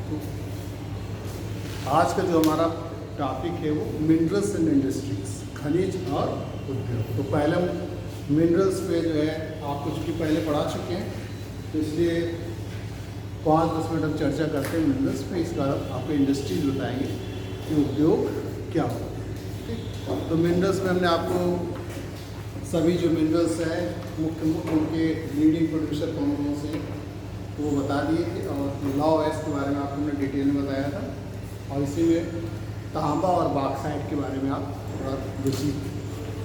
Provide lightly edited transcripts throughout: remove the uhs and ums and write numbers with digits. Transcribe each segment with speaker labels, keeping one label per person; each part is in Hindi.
Speaker 1: तो आज का जो हमारा टॉपिक है वो मिनरल्स एंड इंडस्ट्रीज, खनिज और उद्योग। तो पहले मिनरल्स पे जो है आप कुछ भी पहले पढ़ा चुके हैं, तो इसलिए 5-10 मिनट हम चर्चा करते हैं मिनरल्स पे। इसके बाद आपको इंडस्ट्रीज बताएंगे कि उद्योग क्या होता है। ठीक, तो मिनरल्स में हमने आपको सभी जो मिनरल्स हैं मुख्य उनके लीडिंग प्रोड्यूसर कौन कौन से हैं वो बता दिए थे, और लॉ एस के बारे में आपको हमने डिटेल में बताया था। और इसी में तांबा और बॉक्साइट के बारे में आप थोड़ा रुचि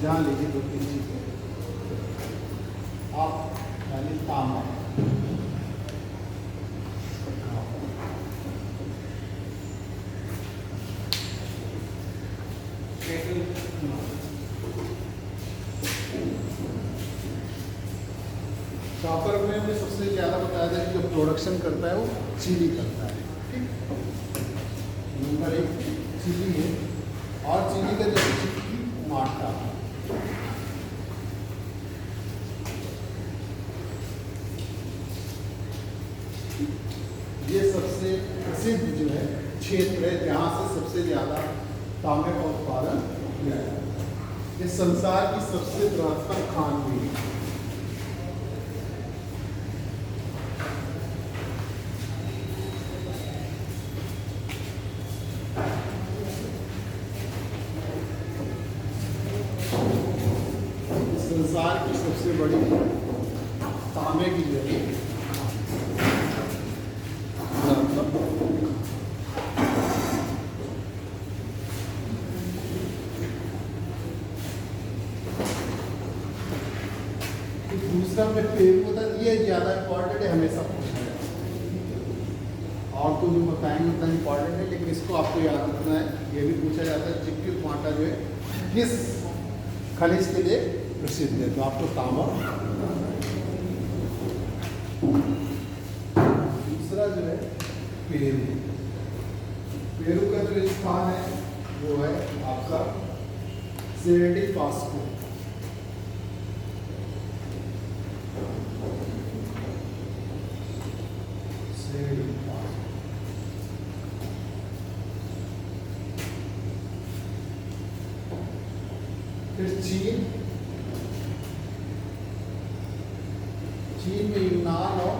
Speaker 1: जान लीजिए। 2-3 चीज़ें आप यानी तांबा, कॉपर में हमें सबसे ज़्यादा बताया जाए कि जो प्रोडक्शन करता है वो चीनी करता है। ठीक, नंबर 1 चीनी है, और चीनी का जो मार्का ये सबसे प्रसिद्ध जो है क्षेत्र है जहाँ से सबसे ज़्यादा तांबे का उत्पादन किया जाता है। इस संसार की सबसे बृहत्तम खान भी है। संसार की सबसे बड़ी तांबे की जो है दूसरा में पेरू होता है। ये ज़्यादा इम्पोर्टेंट है, हमेशा पूछा जाता है। और तो जो बताएंगे उतना इम्पोर्टेंट है, लेकिन इसको आपको याद रखना है। ये भी पूछा जाता है चिक्की माटा जो है किस खनिज के लिए प्रसिद्ध है, तो आपको तांबा। दूसरा जो है पेरू, पेरू का जो स्थान है वो है आपका सेरेडी पास्को। फिर चीन, चीन में यूनान और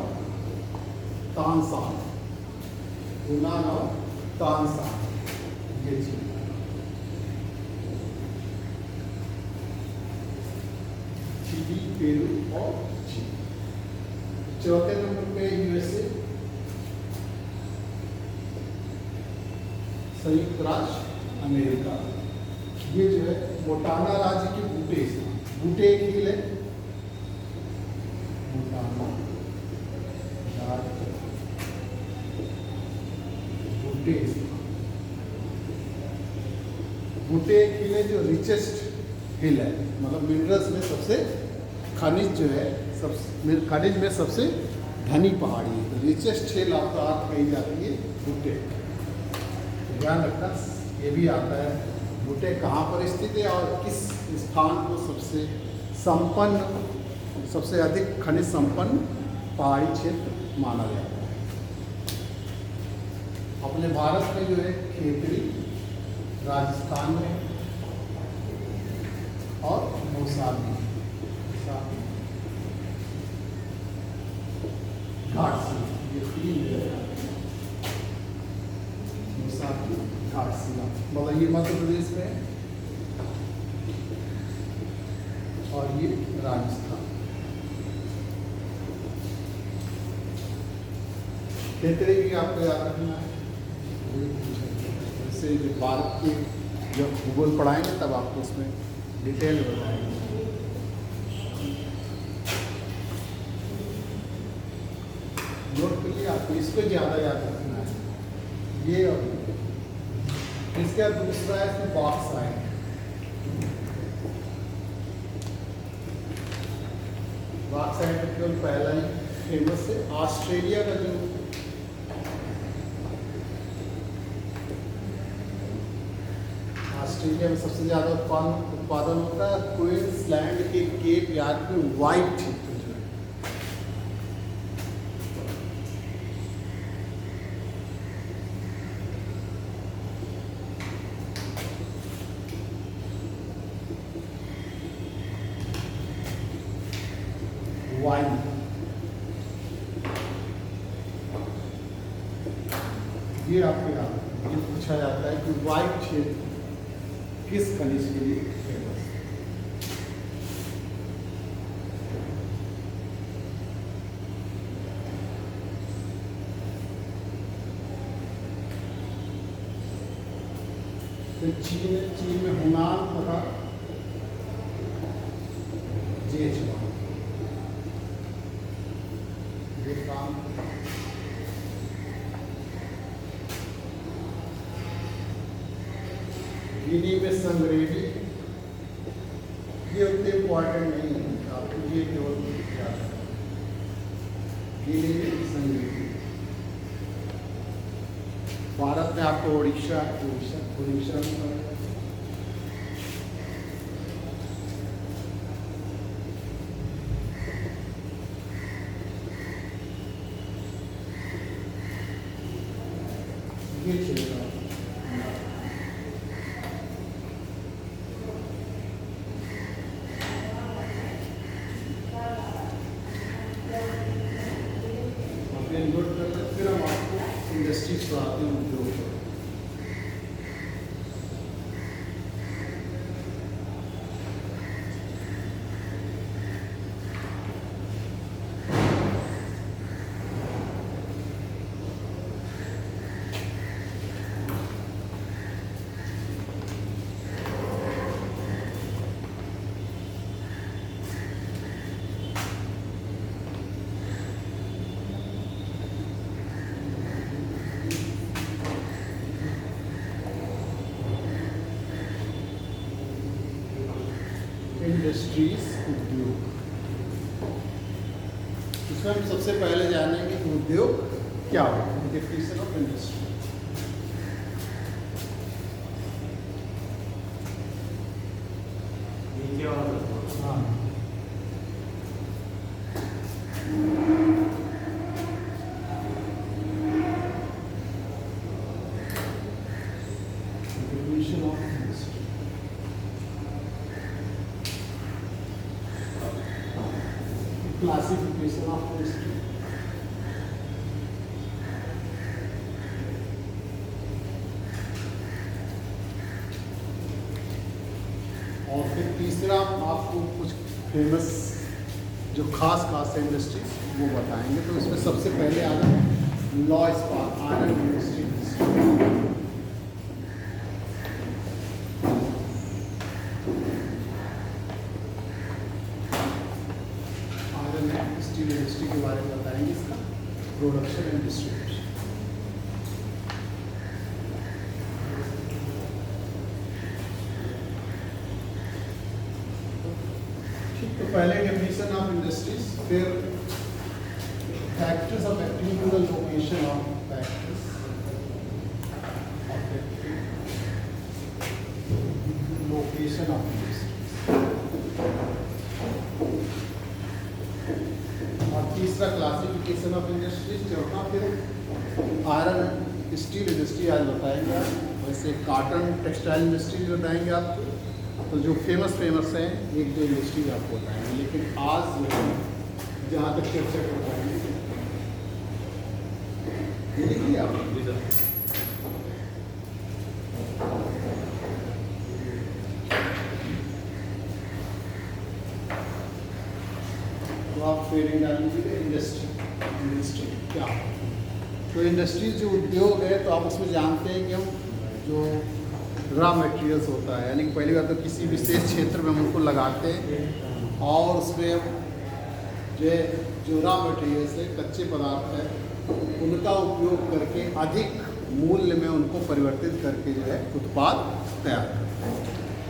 Speaker 1: तानसान, यूनान और तानसान, ये चीन। चिली, पेरू और चीन। चौथे नंबर पे यूएसए, संयुक्त राष्ट्र अमेरिका। ये जो है मोटाना राज्य के बूटे, बूटे एक हिल है, मोटाना राज्य बूटे, बूटे एक हिल है जो रिचेस्ट हिल है, मतलब मिनरल्स में सबसे खनिज जो है खनिज में सबसे धनी पहाड़ी है। तो रिचेस्ट हिल आपका अर्थ कही जाती है बूटे। ध्यान रखना ये भी आता है बूटे कहाँ पर स्थित है और किस स्थान को सबसे संपन्न, सबसे अधिक खनिज संपन्न पहाड़ी क्षेत्र माना जाता है। अपने भारत में जो है खेतड़ी राजस्थान में और मौसामी घाटशिला, ये 3 जगह घाटशिला, मतलब ये मध्य प्रदेश में और ये राजस्थान। खेतड़ी भी आपको याद रखना है। जैसे जो भारत के जब भूगोल पढ़ाएंगे तब आपको उसमें डिटेल बताएंगे। नोट के लिए आपको इसको ज़्यादा याद रखना है, ये और इसका दूसरा है इसमें बॉक्साइट। बॉक्साइट केवल पहला ही फेमस है। ऑस्ट्रेलिया का जो ऑस्ट्रेलिया में सबसे ज़्यादा उत्पादन होता है क्वींसलैंड के केप यार्ड में वाइट क्षेत्र जो है। लाइन, ये आपके यहाँ ये पूछा जाता है कि व्हाइट क्षेत्र किस खनिज के लिए फेमस है। तो चीन में हुनान तथा जेचुआन, ये काम गिनी में संग्रेवी, ये उतने इम्पॉर्टेंट नहीं है, आपको ये केवल याद है। गिनी में संग्रेवी, भारत में आपको उड़ीसा में ये चलेगा। फिर हम आपको इंडस्ट्रीज पढ़ाते हैं, उद्योग पर। इंडस्ट्रीज उद्योग, इसमें हम सबसे पहले जानेंगे कि उद्योग क्या होता है, डेफिनेशन ऑफ इंडस्ट्री। हाँ, definition of industry. Classification of industry, और फिर तीसरा आपको कुछ फेमस जो खास इंडस्ट्रीज वो बताएंगे। तो इसमें सबसे पहले आ रहा है लॉ इस्पात आयरन इंडस्ट्री। स्टील इंडस्ट्री के बारे में बताएंगे, इसका प्रोडक्शन एंड डिस्ट्रीब्यूशन। ठीक, तो पहले डेफिनेशन ऑफ इंडस्ट्रीज, फिर factors of activity, the location of factors, location of industries, तीसरा क्लासिफिकेशन ऑफ इंडस्ट्रीज, चौथा फिर आयरन स्टील इंडस्ट्री आज बताएंगे आप, वैसे कॉटन टेक्सटाइल इंडस्ट्री बताएंगे आपको। तो जो फेमस हैं एक दो इंडस्ट्रीज आपको बताएंगे, लेकिन आज जहाँ तक चर्चा कर पाएंगे ये लिखिए आप। तो आप फेरिंग डाल लीजिए इंडस्ट्री क्या है। तो इंडस्ट्रीज जो उद्योग है, तो आप उसमें जानते हैं कि हम जो रॉ मटेरियल्स होता है, यानी कि पहली बात तो किसी विशेष क्षेत्र में हम उनको लगाते हैं और उसमें जो रॉ मटेरियल्स है, कच्चे पदार्थ है, उनका उपयोग करके अधिक मूल्य में उनको परिवर्तित करके जो है उत्पाद तैयार करते हैं।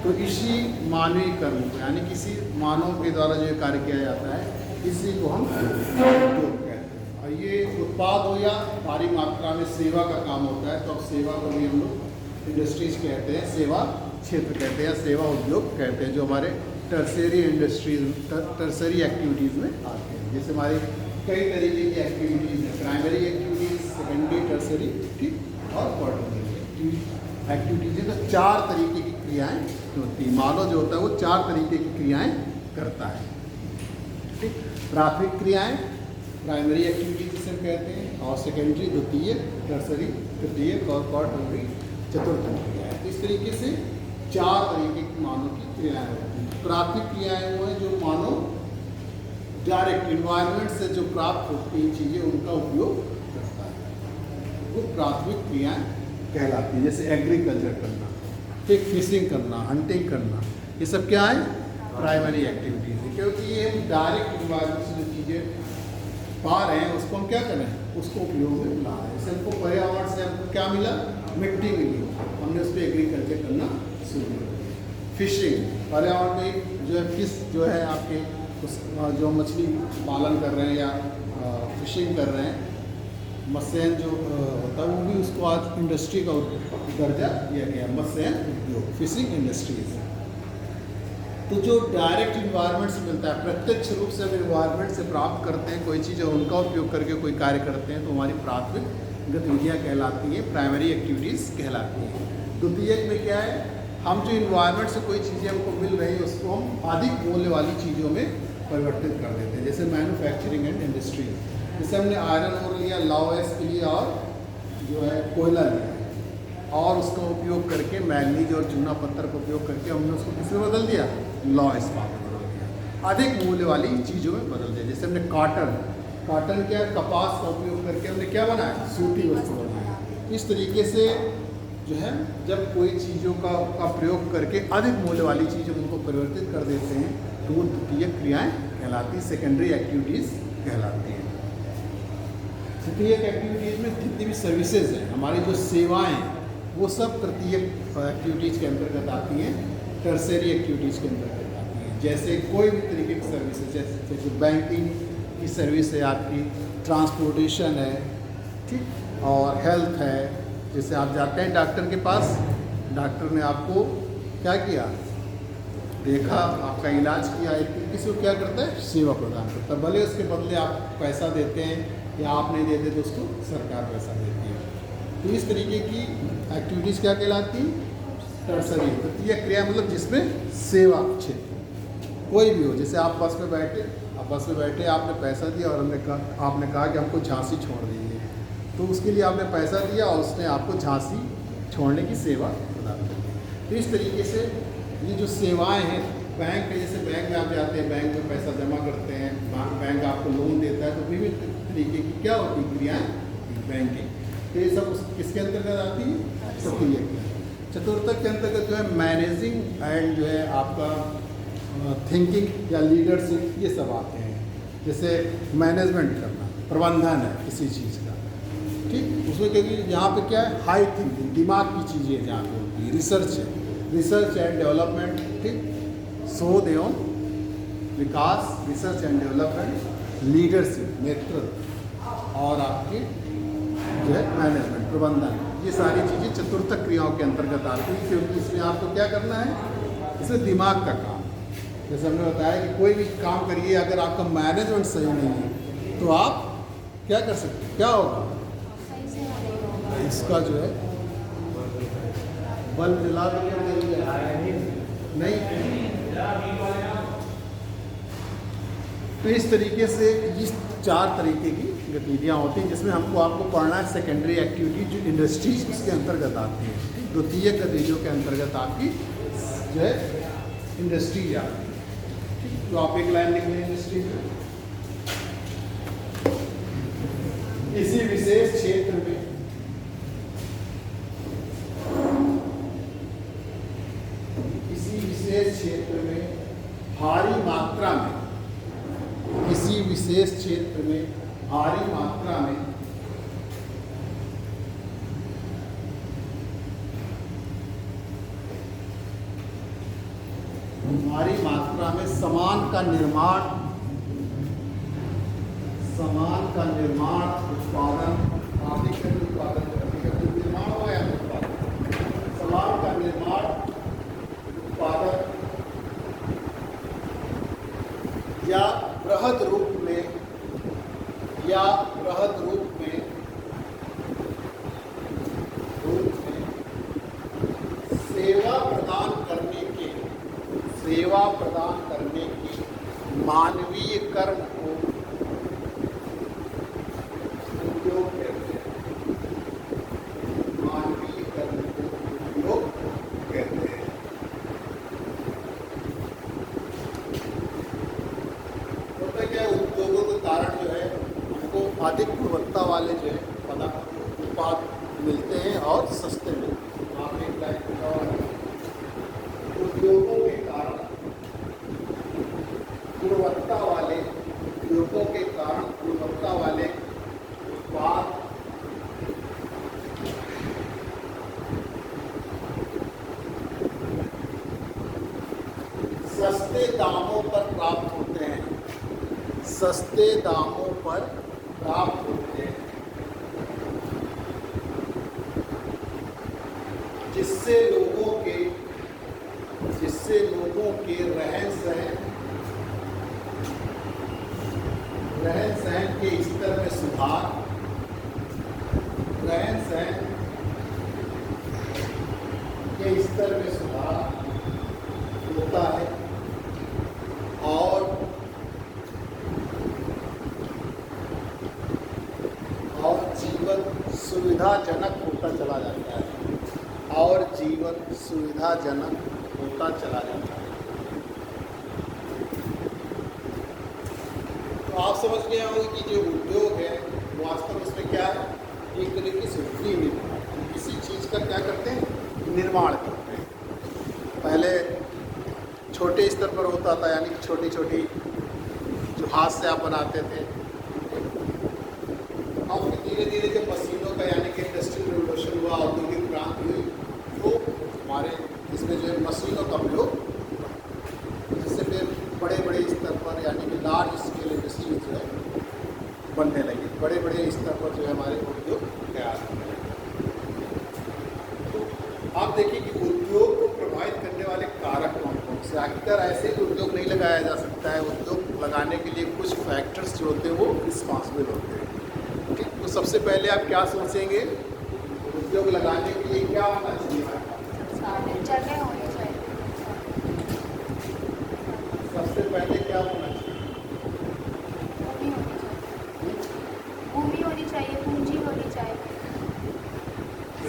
Speaker 1: तो इसी मानवीय कर्म को, यानी किसी मानव के द्वारा जो कार्य किया जाता है, इसी को हम उद्योग कहते हैं। और ये उत्पाद हो या भारी मात्रा में सेवा का काम होता है, तो अब सेवा को भी हम लोग इंडस्ट्रीज कहते हैं, सेवा क्षेत्र कहते हैं, सेवा उद्योग कहते हैं, जो हमारे टर्सरी टर्सरी एक्टिविटीज़ में आते हैं। जैसे हमारे कई तरीके की एक्टिविटीज़ हैं, प्राइमरी एक्टिविटीज़, सेकेंडरी, टर्सरी, ठीक, और क्वार्टरली एक्टिविटीज़ हैं। तो 4 तरीके की क्रियाएं होती हैं। मानव जो होता है वो 4 तरीके की क्रियाएं करता है, ठीक। प्राथमिक क्रियाएं, प्राइमरी एक्टिविटीज जिसे हम कहते हैं, और सेकेंडरी द्वितीय, टर्सरी तृतीयक और क्वार्टरली चतुर्थ क्रियाएं। तो इस तरीके से 4 तरीके की मानव की क्रियाएं होती हैं। प्राथमिक क्रियाएं वो हैं जो मानव डायरेक्ट इन्वायरमेंट से जो प्राप्त होती हैं चीज़ें उनका उपयोग करता है, वो प्राथमिक क्रियाएं कहलाती हैं। जैसे एग्रीकल्चर करना, ठीक, फिशिंग करना, हंटिंग करना, ये सब क्या है? प्राइमरी एक्टिविटीज़ है, क्योंकि ये हम डायरेक्ट इन्वायरमेंट से जो चीज़ें पा रहे हैं उसको हम क्या करें, उसको उपयोग में ला रहे हैं। जैसे हमको पर्यावरण से हमको क्या मिला? मिट्टी मिली, हमने उस पर एग्रीकल्चर करना शुरू कर दिया। फिशिंग, पर्यावरण में जो है फिश जो है आपके उस जो मछली पालन कर रहे हैं या फिशिंग कर रहे हैं, मत्स्यन जो होता है वो भी उसको आज इंडस्ट्री का दर्जा दिया गया, मत्स्यन उद्योग, फिशिंग इंडस्ट्रीज। तो जो डायरेक्ट इन्वायरमेंट से मिलता है, प्रत्यक्ष रूप से हम इन्वायरमेंट से प्राप्त करते हैं कोई चीज़ और उनका उपयोग करके कोई कार्य करते हैं, तो हमारी प्राथमिक गतिविधियाँ कहलाती हैं, प्राइमरी एक्टिविटीज़ कहलाती हैं। द्वितीयक में क्या है? हम जो इन्वायरमेंट से कोई चीज़ें हमको मिल रही है उसको हम अधिक मूल्य वाली चीज़ों में परिवर्तित कर देते हैं। जैसे मैन्युफैक्चरिंग एंड इंडस्ट्री, जैसे हमने आयरन ओर लिया लॉस के लिए और जो है कोयला लिया और उसका उपयोग करके मैग्नीज और चूना पत्थर का उपयोग करके हमने उसको किस में बदल दिया? लॉ इस्पात में बदल दिया, अधिक मूल्य वाली चीज़ों में बदल दिया। जैसे हमने कॉटन क्या, कपास का उपयोग करके हमने क्या बनाया? सूती वस्त्र बनाया। इस तरीके से जो है जब कोई चीज़ों का प्रयोग करके अधिक मूल्य वाली चीज़ों उनको परिवर्तित कर देते हैं तो वो द्वितीय क्रियाएँ कहलाती, सेकेंडरी एक्टिविटीज़ कहलाती हैं। तृतीयक एक्टिविटीज़ में जितनी भी सर्विसेज हैं, हमारी जो सेवाएं हैं, वो सब तृतीयक एक्टिविटीज़ के अंतर्गत आती हैं, टर्सरी एक्टिविटीज़ के अंतर्गत आती हैं। जैसे कोई भी तरीके की सर्विसेज, जैसे बैंकिंग की सर्विस है आपकी, ट्रांसपोर्टेशन है, ठीक, और हेल्थ है। जैसे आप जाते हैं डॉक्टर के पास, डॉक्टर ने आपको क्या किया? देखा, आपका इलाज किया, एक किसी को क्या करता है? सेवा प्रदान करता है। भले उसके बदले आप पैसा देते हैं या आप नहीं देते तो उसको सरकार पैसा देती है। तो इस तरीके की एक्टिविटीज़ क्या कहलाती? टर्सरी। तृतीय क्रिया मतलब जिसमें सेवा क्षेत्र कोई भी हो। जैसे आप बस में बैठे, आपने पैसा दिया और आपने कहा कि हमको झांसी छोड़ दीजिए, तो उसके लिए आपने पैसा दिया और उसने आपको झांसी छोड़ने की सेवा प्रदान कर दी। तो इस तरीके से ये जो सेवाएं हैं, बैंक है, जैसे बैंक में आप जाते हैं, बैंक में पैसा जमा करते हैं, बैंक आपको लोन देता है, तो विभिन्न तरीके की क्या होती क्रियाएं? बैंकिंग। तो ये सब किसके अंतर्गत आती है? तृतीयक। चतुर्थक के अंतर्गत जो है मैनेजिंग एंड जो है आपका थिंकिंग या लीडरशिप, ये सब आते हैं। जैसे मैनेजमेंट करना, प्रबंधन है किसी चीज़ का, ठीक, उसमें क्योंकि यहाँ पे क्या है? हाई थिंकिंग, दिमाग की चीज़ें जहाँ पे होती है। रिसर्च है, रिसर्च एंड डेवलपमेंट, ठीक, शोध एवं विकास, रिसर्च एंड डेवलपमेंट, लीडरशिप, नेतृत्व, और आपकी जो है मैनेजमेंट, प्रबंधन, ये सारी चीज़ें चतुर्थक क्रियाओं के अंतर्गत आती हैं, क्योंकि इसमें आपको क्या करना है? इसमें दिमाग का काम। जैसे हमने बताया कि कोई भी काम करिए, अगर आपका मैनेजमेंट सही नहीं है तो आप क्या कर सकते हैं? क्या होगा? इसका जो है बल्ब जला नहीं। तो इस तरीके से इस 4 तरीके की गतिविधियाँ होती हैं जिसमें आपको पढ़ना है सेकेंडरी एक्टिविटी जो इंडस्ट्रीज उसके अंतर्गत आती है। द्वितीय गतिविधियों के अंतर्गत आपकी जो है इंडस्ट्रीज आती है, ठीक, तो आप एक लाइन लिख लें इंडस्ट्रीज में। इसी विशेष क्षेत्र में भारी मात्रा में, किसी विशेष क्षेत्र में भारी मात्रा में सामान का निर्माण, उत्पादन, उत्पादन निर्माण हो या उत्पादन, सामान का निर्माण, उत्पादन या बृहद रूप में सेवा प्रदान करने के मानवीय कर्म को मिलते हैं और सस्ते मिलते हैं। आप एक लाइन और उद्योगों के कारण गुणवत्ता वाले उद्योगों के कारण गुणवत्ता वाले उत्पाद सस्ते दामों पर प्राप्त होते हैं। सस्ते दामों पर प्राप्त होते हैं, जिससे लोगों के रहन सहन के स्तर में सुधार, रहन सहन के स्तर में सुधार होता है और जीवन सुविधाजनक होता चला जाता है और जीवन सुविधाजनक होता चला जाता है। तो आप समझ गए होंगे कि जो उद्योग है वास्तव में इसमें क्या है, एक तरीके से विनिर्माण, किसी चीज़ का क्या करते हैं, निर्माण करते हैं। पहले छोटे स्तर पर होता था, यानी कि छोटी छोटी जो हाथ से आप बनाते थे। अब धीरे धीरे जब मशीनों का यानी कि इंडस्ट्रियल रिवोल्यूशन हुआ, औद्योगिक क्रांति हुई, तो हमारे इसमें जो है मशीनों का उपयोग, जिससे फिर बड़े बड़े स्तर पर यानी कि लार्ज स्केल इंडस्ट्री जो है बनने लगी, बड़े बड़े स्तर पर जो है हमारे उद्योग तैयार होने लगे। तो आप देखिए कि उद्योग को प्रभावित करने वाले कारक कौन कौन से। आखिरकार ऐसे ही उद्योग नहीं लगाया जा सकता है। उद्योग लगाने के लिए कुछ फैक्टर्स जो होते हैं वो रिस्पॉन्सिबल होते हैं। ठीक, तो सबसे पहले आप क्या सोचेंगे, उद्योग लगाने के लिए क्या होना चाहिए?
Speaker 2: जगह होनी चाहिए।
Speaker 1: सबसे पहले क्या होना चाहिए?
Speaker 2: भूमि होनी चाहिए, पूंजी होनी चाहिए।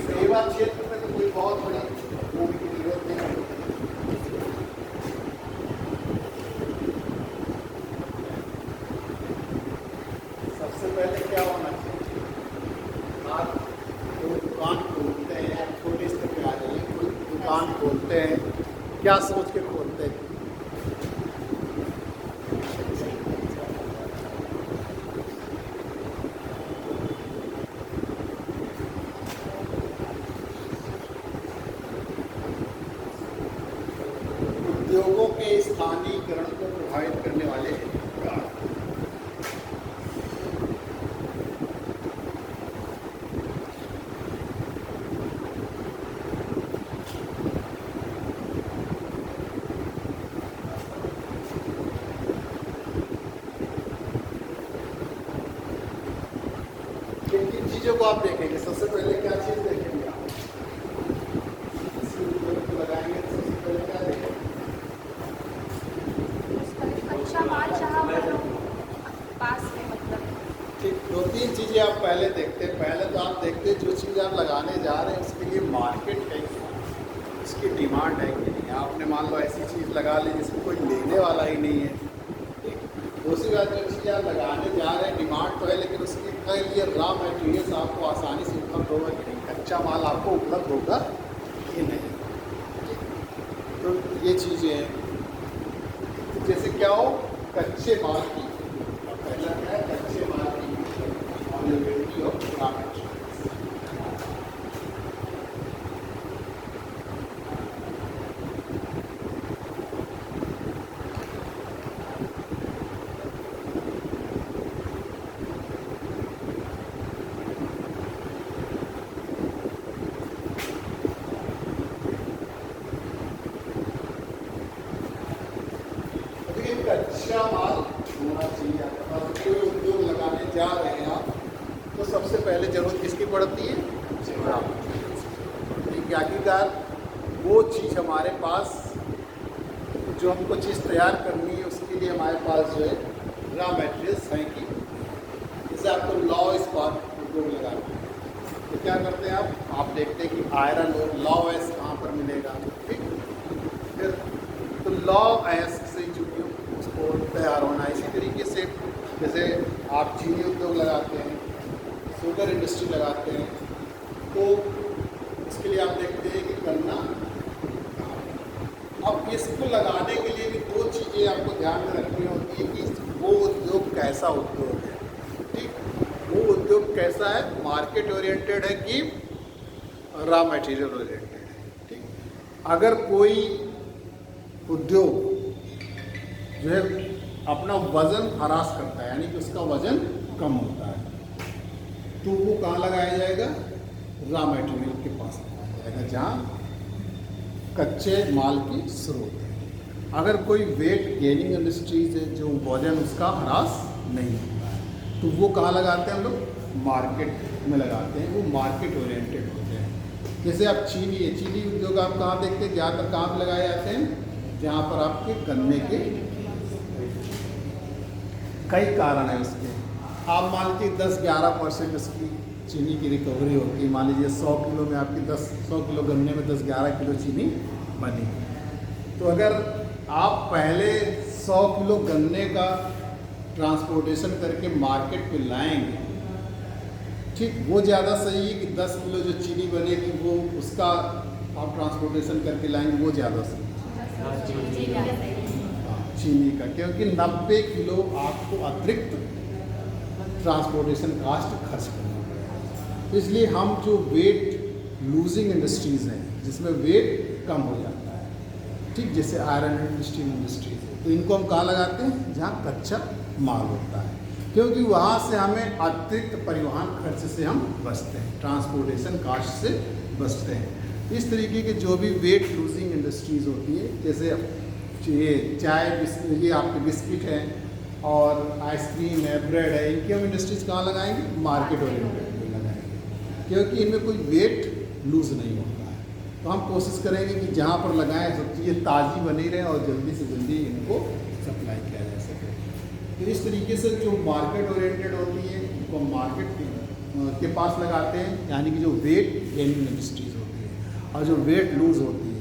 Speaker 1: सेवा क्षेत्र में तो कोई बहुत बड़ी भूमि की जरूरत नहीं है। सबसे पहले क्या होना चाहिए? आप कोई दुकान खोलते हैं, छोटे स्तर पे आ जाइए, कोई दुकान खोलते हैं, क्या सोच के खोलते हैं? उद्योगों के स्थानीयकरण को प्रभावित करने वाले कारक। किन चीजों को आप देखेंगे? सबसे पहले क्या चीज देखेंगे आप? किसी उद्योग को लगाएंगे तो सबसे पहले क्या देखेंगे?
Speaker 2: कच्चा माल जहाँ पर पास में, मतलब
Speaker 1: ठीक, दो तीन चीज़ें आप पहले देखते हैं। पहले तो आप देखते हैं जो चीज़ आप लगाने जा रहे हैं उसके लिए मार्केट है, उसकी डिमांड है कि नहीं। आपने मान लो ऐसी चीज़ लगा ली जिसमें कोई लेने वाला ही नहीं है। ठीक, दूसरी बात, जो चीज़ आप लगाने जा रहे हैं डिमांड तो है, लेकिन उसके लिए रॉ मटेरियल्स आपको आसानी से उपलब्ध होगा कि नहीं, कच्चा माल आपको उपलब्ध होगा कि नहीं। तो ये चीज़ें हैं। जैसे क्या हो, कच्चे माल की, पहला क्या है, कच्चे माल की अवेलेबिलिटी ऑफ रॉ मटेरियल्स। कच्चा माल होना चाहिए आपके पास। कोई उद्योग लगाने जा रहे हैं आप, तो सबसे पहले जरूरत किसकी पड़ती है? Raw materials. आखिरकार वो चीज़ हमारे पास, जो हमको चीज़ तैयार करनी है उसके लिए हमारे पास जो है रॉ मटेरियल्स हैं कि जैसे आपको लौ इस्पात उद्योग लगाना है तो क्या करते हैं आप देखते हैं कि आयरन और लौ एस कहाँ पर मिलेगा। ठीक, फिर तो लौ एस से चूँकि उसको तैयार होना है। इसी तरीके से जैसे आप चीनी उद्योग लगाते हैं, शुगर इंडस्ट्री लगाते हैं, तो इसके लिए आप देखते हैं कि गन्ना। अब इसको लगाने के लिए भी दो चीज़ें आपको ध्यान में रखनी होती है कि वो उद्योग कैसा उद्योग है। ठीक, वो उद्योग कैसा है, मार्केट ओरिएंटेड है कि रॉ मटेरियल ओरिएंटेड है। ठीक, अगर कोई उद्योग जो है अपना वजन ह्रास करता है, यानी कि उसका वजन कम होता है, तो वो कहाँ लगाया जाएगा, रॉ मटेरियल के पास लगाया जाएगा, जहाँ कच्चे माल की स्रोत है। अगर कोई वेट गेनिंग इंडस्ट्रीज है जो वजन उसका ह्रास नहीं होता है, तो वो कहाँ लगाते हैं हम लोग, मार्केट में लगाते हैं, वो मार्केट ओरिएंटेड होते हैं। जैसे आप चीनी है, चीनी उद्योग आप कहाँ देखते हैं, ज़्यादातर कहाँ पे लगाए जाते हैं, जहाँ पर आपके गन्ने के कई कारण है उसके। आप मान लीजिए 10-11% उसकी चीनी की रिकवरी होती है। मान लीजिए 100 किलो में आपकी 100 किलो गन्ने में 10-11 किलो चीनी बनी। तो अगर आप पहले 100 किलो गन्ने का ट्रांसपोर्टेशन करके मार्केट पे लाएंगे, ठीक, वो ज़्यादा सही है कि 10 किलो जो चीनी बनेगी वो उसका आप ट्रांसपोर्टेशन करके लाएंगे, वो ज़्यादा सही है चीनी का, क्योंकि 90 किलो आपको अतिरिक्त ट्रांसपोर्टेशन कास्ट खर्च करना पड़ेगा। इसलिए हम जो वेट लूजिंग इंडस्ट्रीज़ हैं, जिसमें वेट कम हो जाता है, ठीक, जैसे आयरन एंड स्टील इंडस्ट्रीज है, तो इनको हम कहाँ लगाते हैं, जहाँ कच्चा माल होता है, क्योंकि वहाँ से हमें अतिरिक्त परिवहन खर्च से हम बचते हैं, ट्रांसपोर्टेशन कास्ट से बचते हैं। इस तरीके के जो भी वेट लूजिंग इंडस्ट्रीज़ होती है, जैसे ये चाय, ये आपके बिस्किट है और आइसक्रीम है, ब्रेड है, इनकी हम इंडस्ट्रीज़ कहाँ लगाएंगे, मार्केट ओरिएंटेड में लगाएंगे, क्योंकि इनमें कोई वेट लूज़ नहीं होता है। तो हम कोशिश करेंगे कि जहाँ पर लगाएं सब चीज़ें ताज़ी बनी रहें और जल्दी से जल्दी इनको सप्लाई किया जा सके। तो इस तरीके से जो मार्केट ओरिएंटेड होती है उनको हम मार्केट के पास लगाते हैं, यानी कि जो वेट गेनिंग इंडस्ट्रीज़ होती है, और जो वेट लूज़ होती है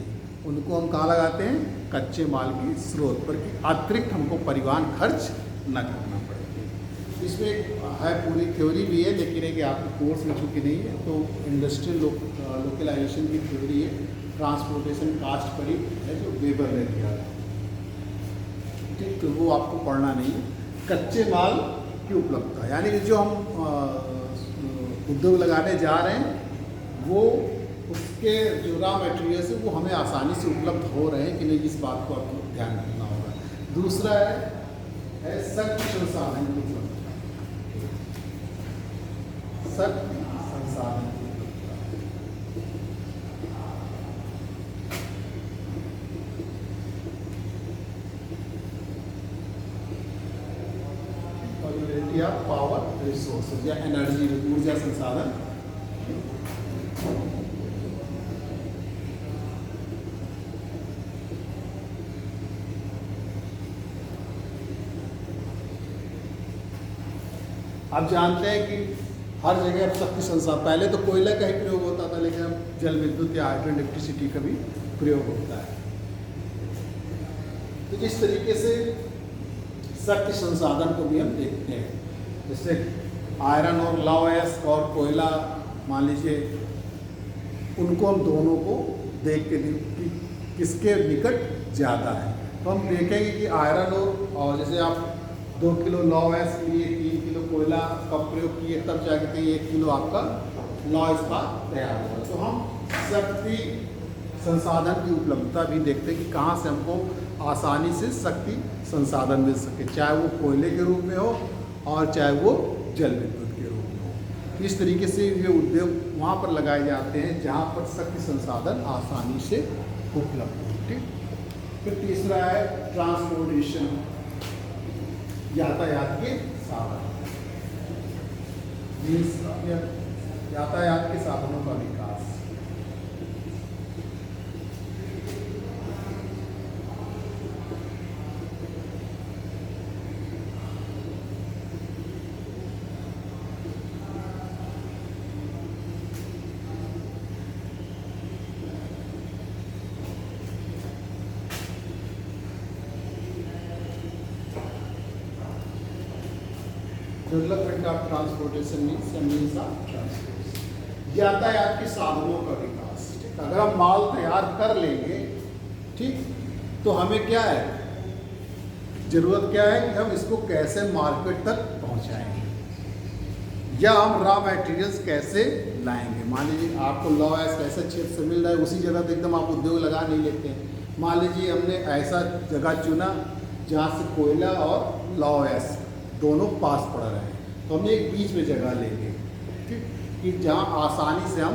Speaker 1: उनको हम कहाँ लगाते हैं, कच्चे माल की स्रोत पर, कि अतिरिक्त हमको परिवहन खर्च न करना पड़े। इसमें है पूरी थ्योरी भी है, लेकिन एक आपके कोर्स में चूँकि नहीं है, तो इंडस्ट्रियल लोकलाइजेशन की थ्योरी है, ट्रांसपोर्टेशन कास्ट पर ही है, जो वेबर ने दिया है। ठीक, तो वो आपको पढ़ना नहीं है। कच्चे माल की उपलब्धता, यानी कि जो हम उद्योग लगाने जा रहे हैं, वो उसके जो रॉ मटेरियल्स है वो हमें आसानी से उपलब्ध हो रहे हैं कि नहीं, इस बात को आपको ध्यान रखना होगा। दूसरा है शक्ति संसाधन की उपलब्धता, शक्ति संसाधन की उपलब्धता। अवेलेबिलिटी ऑफ पावर रिसोर्सेज या एनर्जी, ऊर्जा संसाधन। आप जानते हैं कि हर जगह अब शक्ति संसाधन, पहले तो कोयला का ही प्रयोग होता था, लेकिन अब जल विद्युत या हाइड्रो इलेक्ट्रिसिटी का भी प्रयोग होता है। तो इस तरीके से शक्ति संसाधन को भी हम देखते हैं, जैसे आयरन और लॉयस और कोयला, मान लीजिए, उनको हम दोनों को देख के कि किसके निकट ज़्यादा है। तो हम देखेंगे कि आयरन और जैसे आप 2 किलो लॉयस लिए, 3 किलो कोयला का प्रयोग किए, तब जाके कहीं 1 किलो आपका लॉयस का तैयार होगा। तो हम शक्ति संसाधन की उपलब्धता भी देखते हैं कि कहाँ से हमको आसानी से शक्ति संसाधन मिल सके, चाहे वो कोयले के रूप में हो और चाहे वो जल विद्युत के रूप में हो। इस तरीके से ये उद्योग वहाँ पर लगाए जाते हैं जहाँ पर शक्ति संसाधन आसानी से उपलब्ध हो। ठीक, फिर तीसरा है ट्रांसपोर्टेशन, यातायात के साधन, यातायात के साधनों का विकास। Development of transportation means of transport. यातायात के साधनों का विकास। ठीक, अगर हम माल तैयार कर लेंगे, ठीक, तो हमें क्या है, जरूरत क्या है कि हम इसको कैसे मार्केट तक पहुंचाएंगे, या हम रॉ मटेरियल्स कैसे लाएंगे। मान लीजिए आपको लॉ-एस ऐसे क्षेत्र से मिल रहा है, उसी जगह तो एकदम आप उद्योग लगा नहीं लेते हैं। मान लीजिए हमने ऐसा जगह चुना जहाँ से कोयला और लॉ-एस दोनों पास पड़ रहे हैं, तो हमने एक बीच में जगह लेंगे, ठीक, कि जहाँ आसानी से हम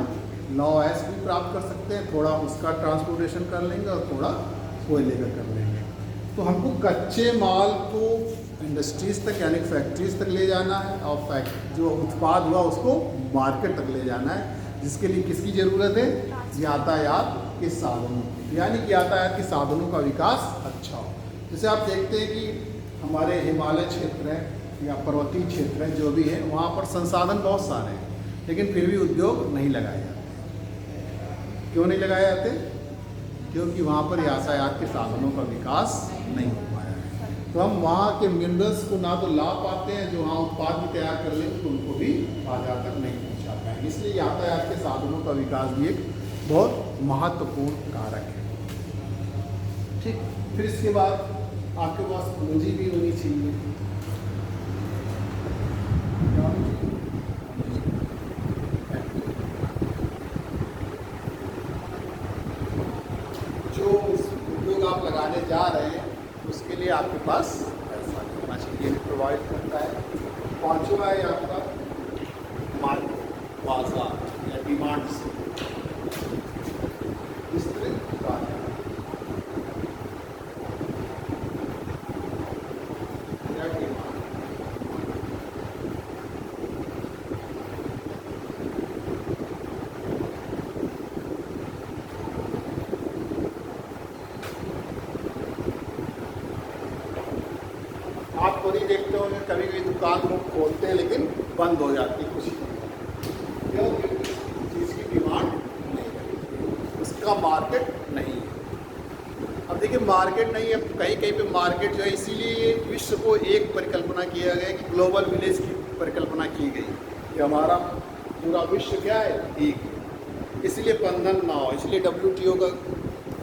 Speaker 1: लॉ-एस भी प्राप्त कर सकते हैं, थोड़ा उसका ट्रांसपोर्टेशन कर लेंगे और थोड़ा कोयले का कर लेंगे। तो हमको कच्चे माल को इंडस्ट्रीज़ तक यानी फैक्ट्रीज तक ले जाना है, और जो उत्पाद हुआ उसको मार्केट तक ले जाना है, जिसके लिए किसकी ज़रूरत है, यातायात के साधनों की, यानी कि यातायात के साधनों का विकास अच्छा हो। जैसे आप देखते हैं कि हमारे हिमालय क्षेत्र है या पर्वतीय क्षेत्र है, जो भी है, वहाँ पर संसाधन बहुत सारे हैं, लेकिन फिर भी उद्योग नहीं लगाए जाते। क्यों नहीं लगाए जाते? क्योंकि वहाँ पर यातायात के साधनों का विकास नहीं हो पाया है। तो हम वहाँ के मिनरल्स को ना तो ला पाते हैं, जो वहाँ उत्पाद भी तैयार कर लेंगे तो उनको भी बाजार तक नहीं पहुँचा पाएंगे। इसलिए यातायात के साधनों का विकास भी एक बहुत महत्वपूर्ण कारक है। ठीक, फिर इसके बाद आपके पास पूंजी भी होनी चाहिए। जो उद्योग आप लगाने जा रहे हैं उसके लिए आपके पास पैसा होना चाहिए, भी प्रोवाइड करता है। पांचवा है आपका मार्केट, बाजार या डिमांड से विस्तृत बाजार। आप खुद ही देखते होंगे कभी कभी दुकान को खोलते हैं लेकिन बंद हो जाती है, कुछ क्यों? क्योंकि चीज़ की डिमांड नहीं है, उसका मार्केट नहीं है। अब देखिए मार्केट नहीं है, कहीं कहीं पे मार्केट जो है, इसीलिए विश्व को एक परिकल्पना किया गया कि ग्लोबल विलेज की परिकल्पना की गई कि हमारा पूरा विश्व क्या है, एक, इसलिए बंधन ना हो, इसलिए WTO का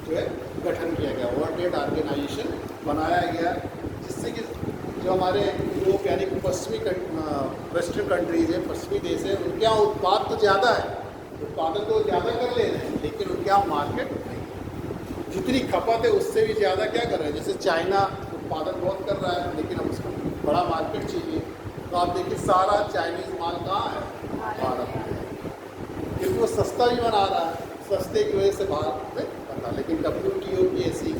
Speaker 1: जो है गठन किया गया, वर्ल्ड ट्रेड ऑर्गेनाइजेशन बनाया गया, जिससे कि जो हमारे यूरोप यानी कि पश्चिमी वेस्टर्न कंट्रीज़ है, पश्चिमी देश है, उनके यहाँ उत्पाद तो ज़्यादा है, उत्पादन तो ज़्यादा कर ले रहे हैं, लेकिन उनके यहाँ मार्केट नहीं, जितनी खपत है उससे भी ज़्यादा क्या कर रहे हैं। जैसे चाइना उत्पादन बहुत कर रहा है, लेकिन हम उसको बड़ा मार्केट चाहिए, तो आप देखिए सारा चाइनीज़ माल कहाँ है, भारत में, क्योंकि वो सस्ता भी बना रहा है, सस्ते की वजह से भारत में बना। लेकिन WTO की ऐसी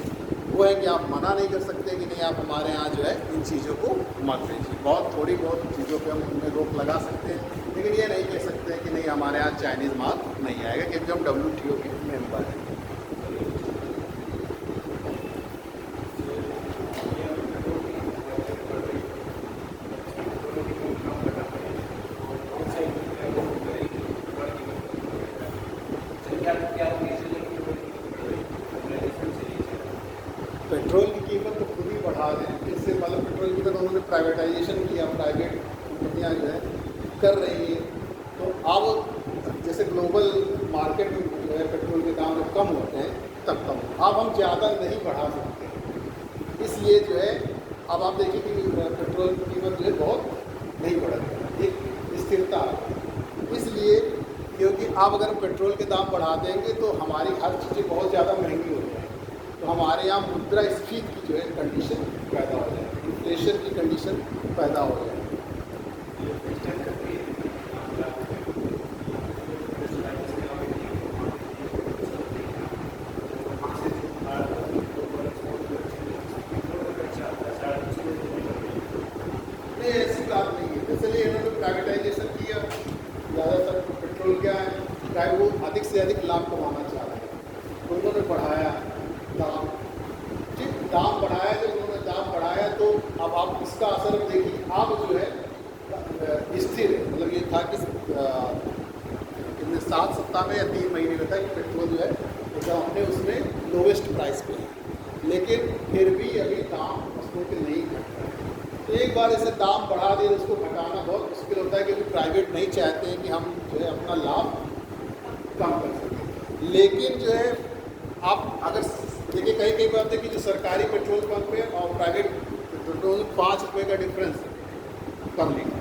Speaker 1: वो है कि आप मना नहीं कर सकते कि नहीं आप हमारे यहाँ जो है इन चीज़ों को मत लीजिए। बहुत थोड़ी बहुत चीज़ों पे हम उनमें रोक लगा सकते हैं, लेकिन ये नहीं कह सकते कि नहीं हमारे यहाँ चाइनीज़ माल नहीं आएगा, क्योंकि हम WTO के मेंबर हैं। पेट्रोल की कीमत तो खुद ही बढ़ा दें, इससे मतलब पेट्रोल की कीमत उन्होंने प्राइवेटाइजेशन किया, प्राइवेट कंपनियाँ जो है कर रही है, तो अब जैसे ग्लोबल मार्केट में जो है पेट्रोल के दाम जब कम होते हैं तब कम, अब हम ज़्यादा नहीं बढ़ा सकते, इसलिए जो है अब आप देखिए कि पेट्रोल की कीमत जो है बहुत नहीं बढ़ रही, एक स्थिरता है। इसलिए क्योंकि आप अगर पेट्रोल के दाम बढ़ा देंगे तो हमारी हर चीज़ें बहुत ज़्यादा महंगी हो जाएंगी, तो हमारे यहाँ मुद्रास्फीति की जो है कंडीशन पैदा हो जाएगी, इन्फ्लेशन की कंडीशन पैदा हो जाएगी। नहीं ऐसी बात नहीं है, इसलिए इन्होंने प्राइवेटाइजेशन किया, ज़्यादातर पेट्रोल क्या है, चाहे वो अधिक से अधिक लाभ कमाना चाह रहे हैं, उन्होंने बढ़ाया दाम, ठीक, दाम बढ़ाया, जब उन्होंने दाम बढ़ाया तो अब आप इसका असर देखिए, अब जो है स्थिर है, मतलब ये था कि कितने 7 सप्ताह में या 3 महीने में था कि पेट्रोल जो है तो हमने उसमें लोवेस्ट प्राइस पे है, लेकिन फिर भी अभी दाम उसमें के नहीं घट रहा है। तो एक बार ऐसे दाम बढ़ा दिए उसको घटाना बहुत मुश्किल होता है, क्योंकि प्राइवेट नहीं चाहते हैं कि हम जो है अपना लाभ कम कर सकें। लेकिन जो है आप अगर देखिए कई बात है कि जो सरकारी पेट्रोल पंप है और प्राइवेट पेट्रोल में 5 रुपये का डिफरेंस कर लेंगे,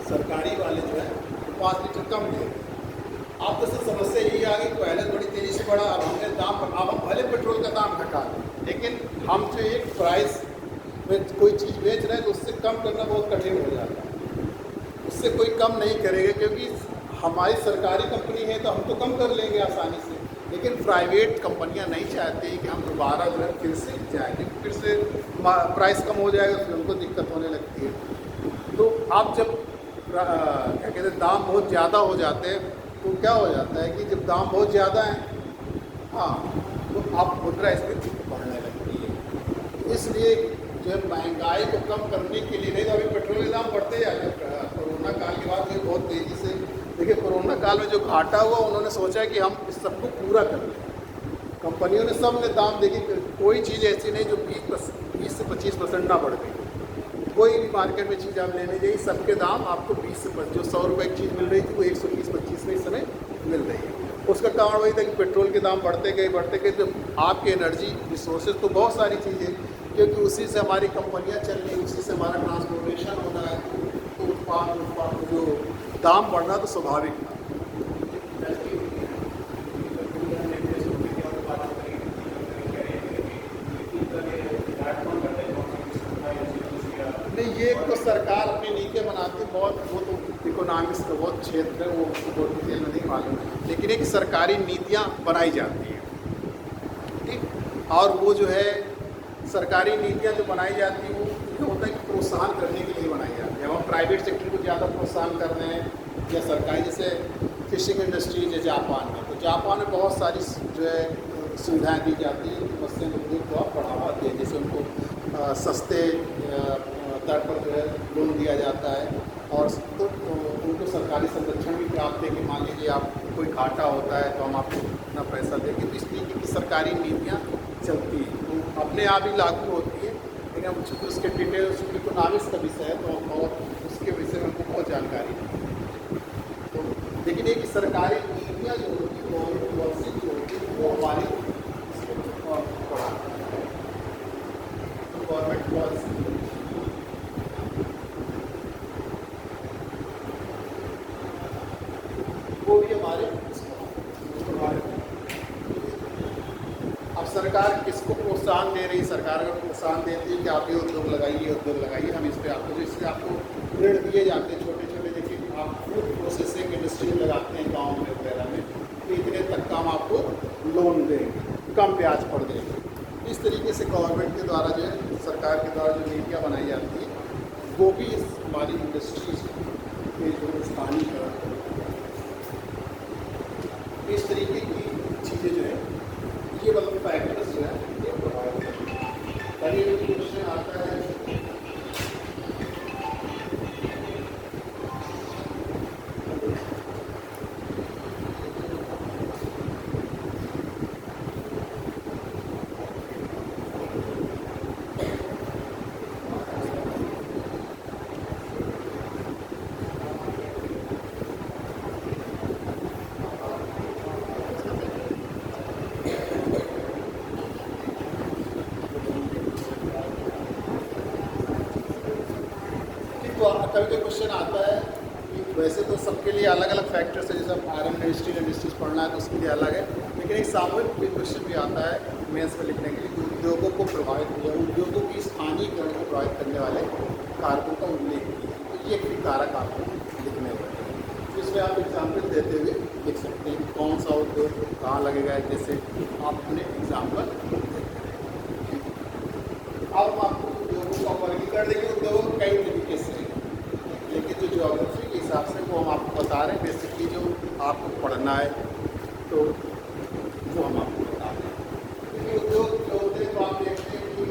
Speaker 1: सरकारी वाले जो है 5 लीटर कम देंगे। अब तो समस्या यही आ गई, पहले बड़ी तेज़ी से बढ़ा, अब हमने दाम, अब हम भले पेट्रोल का दाम घटा दें, लेकिन हम जो एक प्राइस में कोई चीज़ बेच रहे हैं तो उससे कम करना बहुत कठिन हो जाता है। उससे कोई कम नहीं करेगा, क्योंकि हमारी सरकारी कंपनी है तो हम तो कम कर लेंगे आसानी से, लेकिन प्राइवेट कंपनियां नहीं चाहती कि हम दोबारा जो है फिर से जाएंगे, फिर से प्राइस कम हो जाएगा, फिर उनको दिक्कत होने लगती है। तो आप जब क्या कहते हैं दाम बहुत ज़्यादा हो जाते हैं तो क्या हो जाता है कि जब दाम बहुत ज़्यादा है, हाँ, तो आप मुद्रास्फीति बढ़ने लगती है। इसलिए जो है महंगाई को कम करने के लिए, नहीं तो अभी पेट्रोल के दाम बढ़ते जाते हैं। कोरोना काल के बाद ये बहुत तेज़ी से, देखिए कोरोना काल में जो घाटा हुआ उन्होंने सोचा कि हम इस सबको पूरा कर लें। कंपनियों ने सब ने दाम, देखिए कोई चीज़ ऐसी नहीं जो 20 से 25% ना बढ़ गई। कोई भी मार्केट में चीज़ आप लेने जाइए, सबके दाम आपको 20 से 25, जो 100 रुपये की चीज़ मिल रही थी वो 120-25 में इस समय मिल रही है। उसका कारण वही था कि पेट्रोल के दाम बढ़ते गए, तो आपके एनर्जी रिसोर्सेज तो बहुत सारी चीज़ें, क्योंकि उसी से हमारी कंपनियां चल रही, उसी से हमारा ट्रांसपोर्टेशन हो रहा है, तो उत्पाद जो दाम बढ़ना तो स्वाभाविक था। नहीं, ये तो सरकार अपनी नीतियाँ बनाती है, बहुत वो तो इकोनॉमिक्स का बहुत क्षेत्र है, वो बहुत डिटेल में नहीं मालूम है, लेकिन एक सरकारी नीतियाँ बनाई जाती हैं, ठीक। और वो जो है सरकारी नीतियाँ जो बनाई जाती हैं वो ये होता है कि प्रोत्साहन करने के लिए बनाई जाती है। हम प्राइवेट सेक्टर को ज़्यादा प्रोत्साहन कर रहे हैं या सरकारी, जैसे फिशिंग इंडस्ट्रीज है जापान में, तो जापान में बहुत सारी जो है सुविधाएँ दी जाती हैं कि मत्स्य उद्योग को आप बढ़ावा दें, जैसे उनको सस्ते दर पर जो है लोन दिया जाता है, और तो उनको सरकारी संरक्षण भी प्राप्त है कि मान लीजिए आप कोई घाटा होता है तो हम आपको इतना पैसा देंगे। तो इस तरीके की सरकारी नीतियाँ चलती हैं, तो अपने आप ही लागू होती है, लेकिन हम चूँकि उसके डिटेल्स इकोनॉमिक्स का विषय है तो और उसके विषय में हमको बहुत जानकारी है। तो लेकिन एक सरकारी नीतियाँ जो होती है, गवर्नमेंट पॉलिसी जो होती है, वो हमारी गवर्नमेंट पॉलिसी वो भी हमारे। अब सरकार किसको प्रोत्साहन दे रही है? सरकार अगर प्रोत्साहन देती है कि आप ये उद्योग लगाइए, हम इस पर आपको, जो इससे आपको ऋण दिए जाते हैं छोटे छोटे, देखिए आप फूड प्रोसेसिंग इंडस्ट्री लगाते हैं गाँव में वगैरह में, तो इतने तक का हम आपको लोन देंगे, कम ब्याज पर देंगे। इस तरीके से गवर्नमेंट के द्वारा जो है, सरकार के द्वारा जो नीतियाँ बनाई जाती है, वो भी हमारी इंडस्ट्रीज के जो स्थानीयकरण, इस तरीके की चीज़ें जो है, ये मतलब फैक्टर्स जो है ये प्रोवाइड करते हैं। कभी क्वेश्चन आता है कभी क्वेश्चन आता है कि वैसे तो सबके लिए अलग अलग फैक्टर्स है, जैसे आयरन इंडस्ट्रीज पढ़ना है तो उसके लिए अलग है, लेकिन एक सामूहिक क्वेश्चन भी आता है मेंस में लिखने के लिए कि उद्योगों को प्रभावित किया, उद्योगों की स्थानीयकरण को प्रभावित करने वाले कारकों का उल्लेख किया, तो ये भी कारक आपको लिखने हुए हैं। तो इसमें आप एग्जाम्पल देते हुए लिख सकते हैं कौन सा उद्योग कहाँ लगेगा, जैसे आप अपने एग्जाम्पल देते हैं। अब हम आपको उद्योगों का वर्गीकरण देखिए, उद्योग कई तरीके से, लेकिन जो ज्योग्राफी के हिसाब से वो हम आपको बता रहे हैं, बेसिकली जो आपको पढ़ना है तो वो हम आपको बता रहे हैं। उद्योग जो होते हैं तो आप देखते हैं कि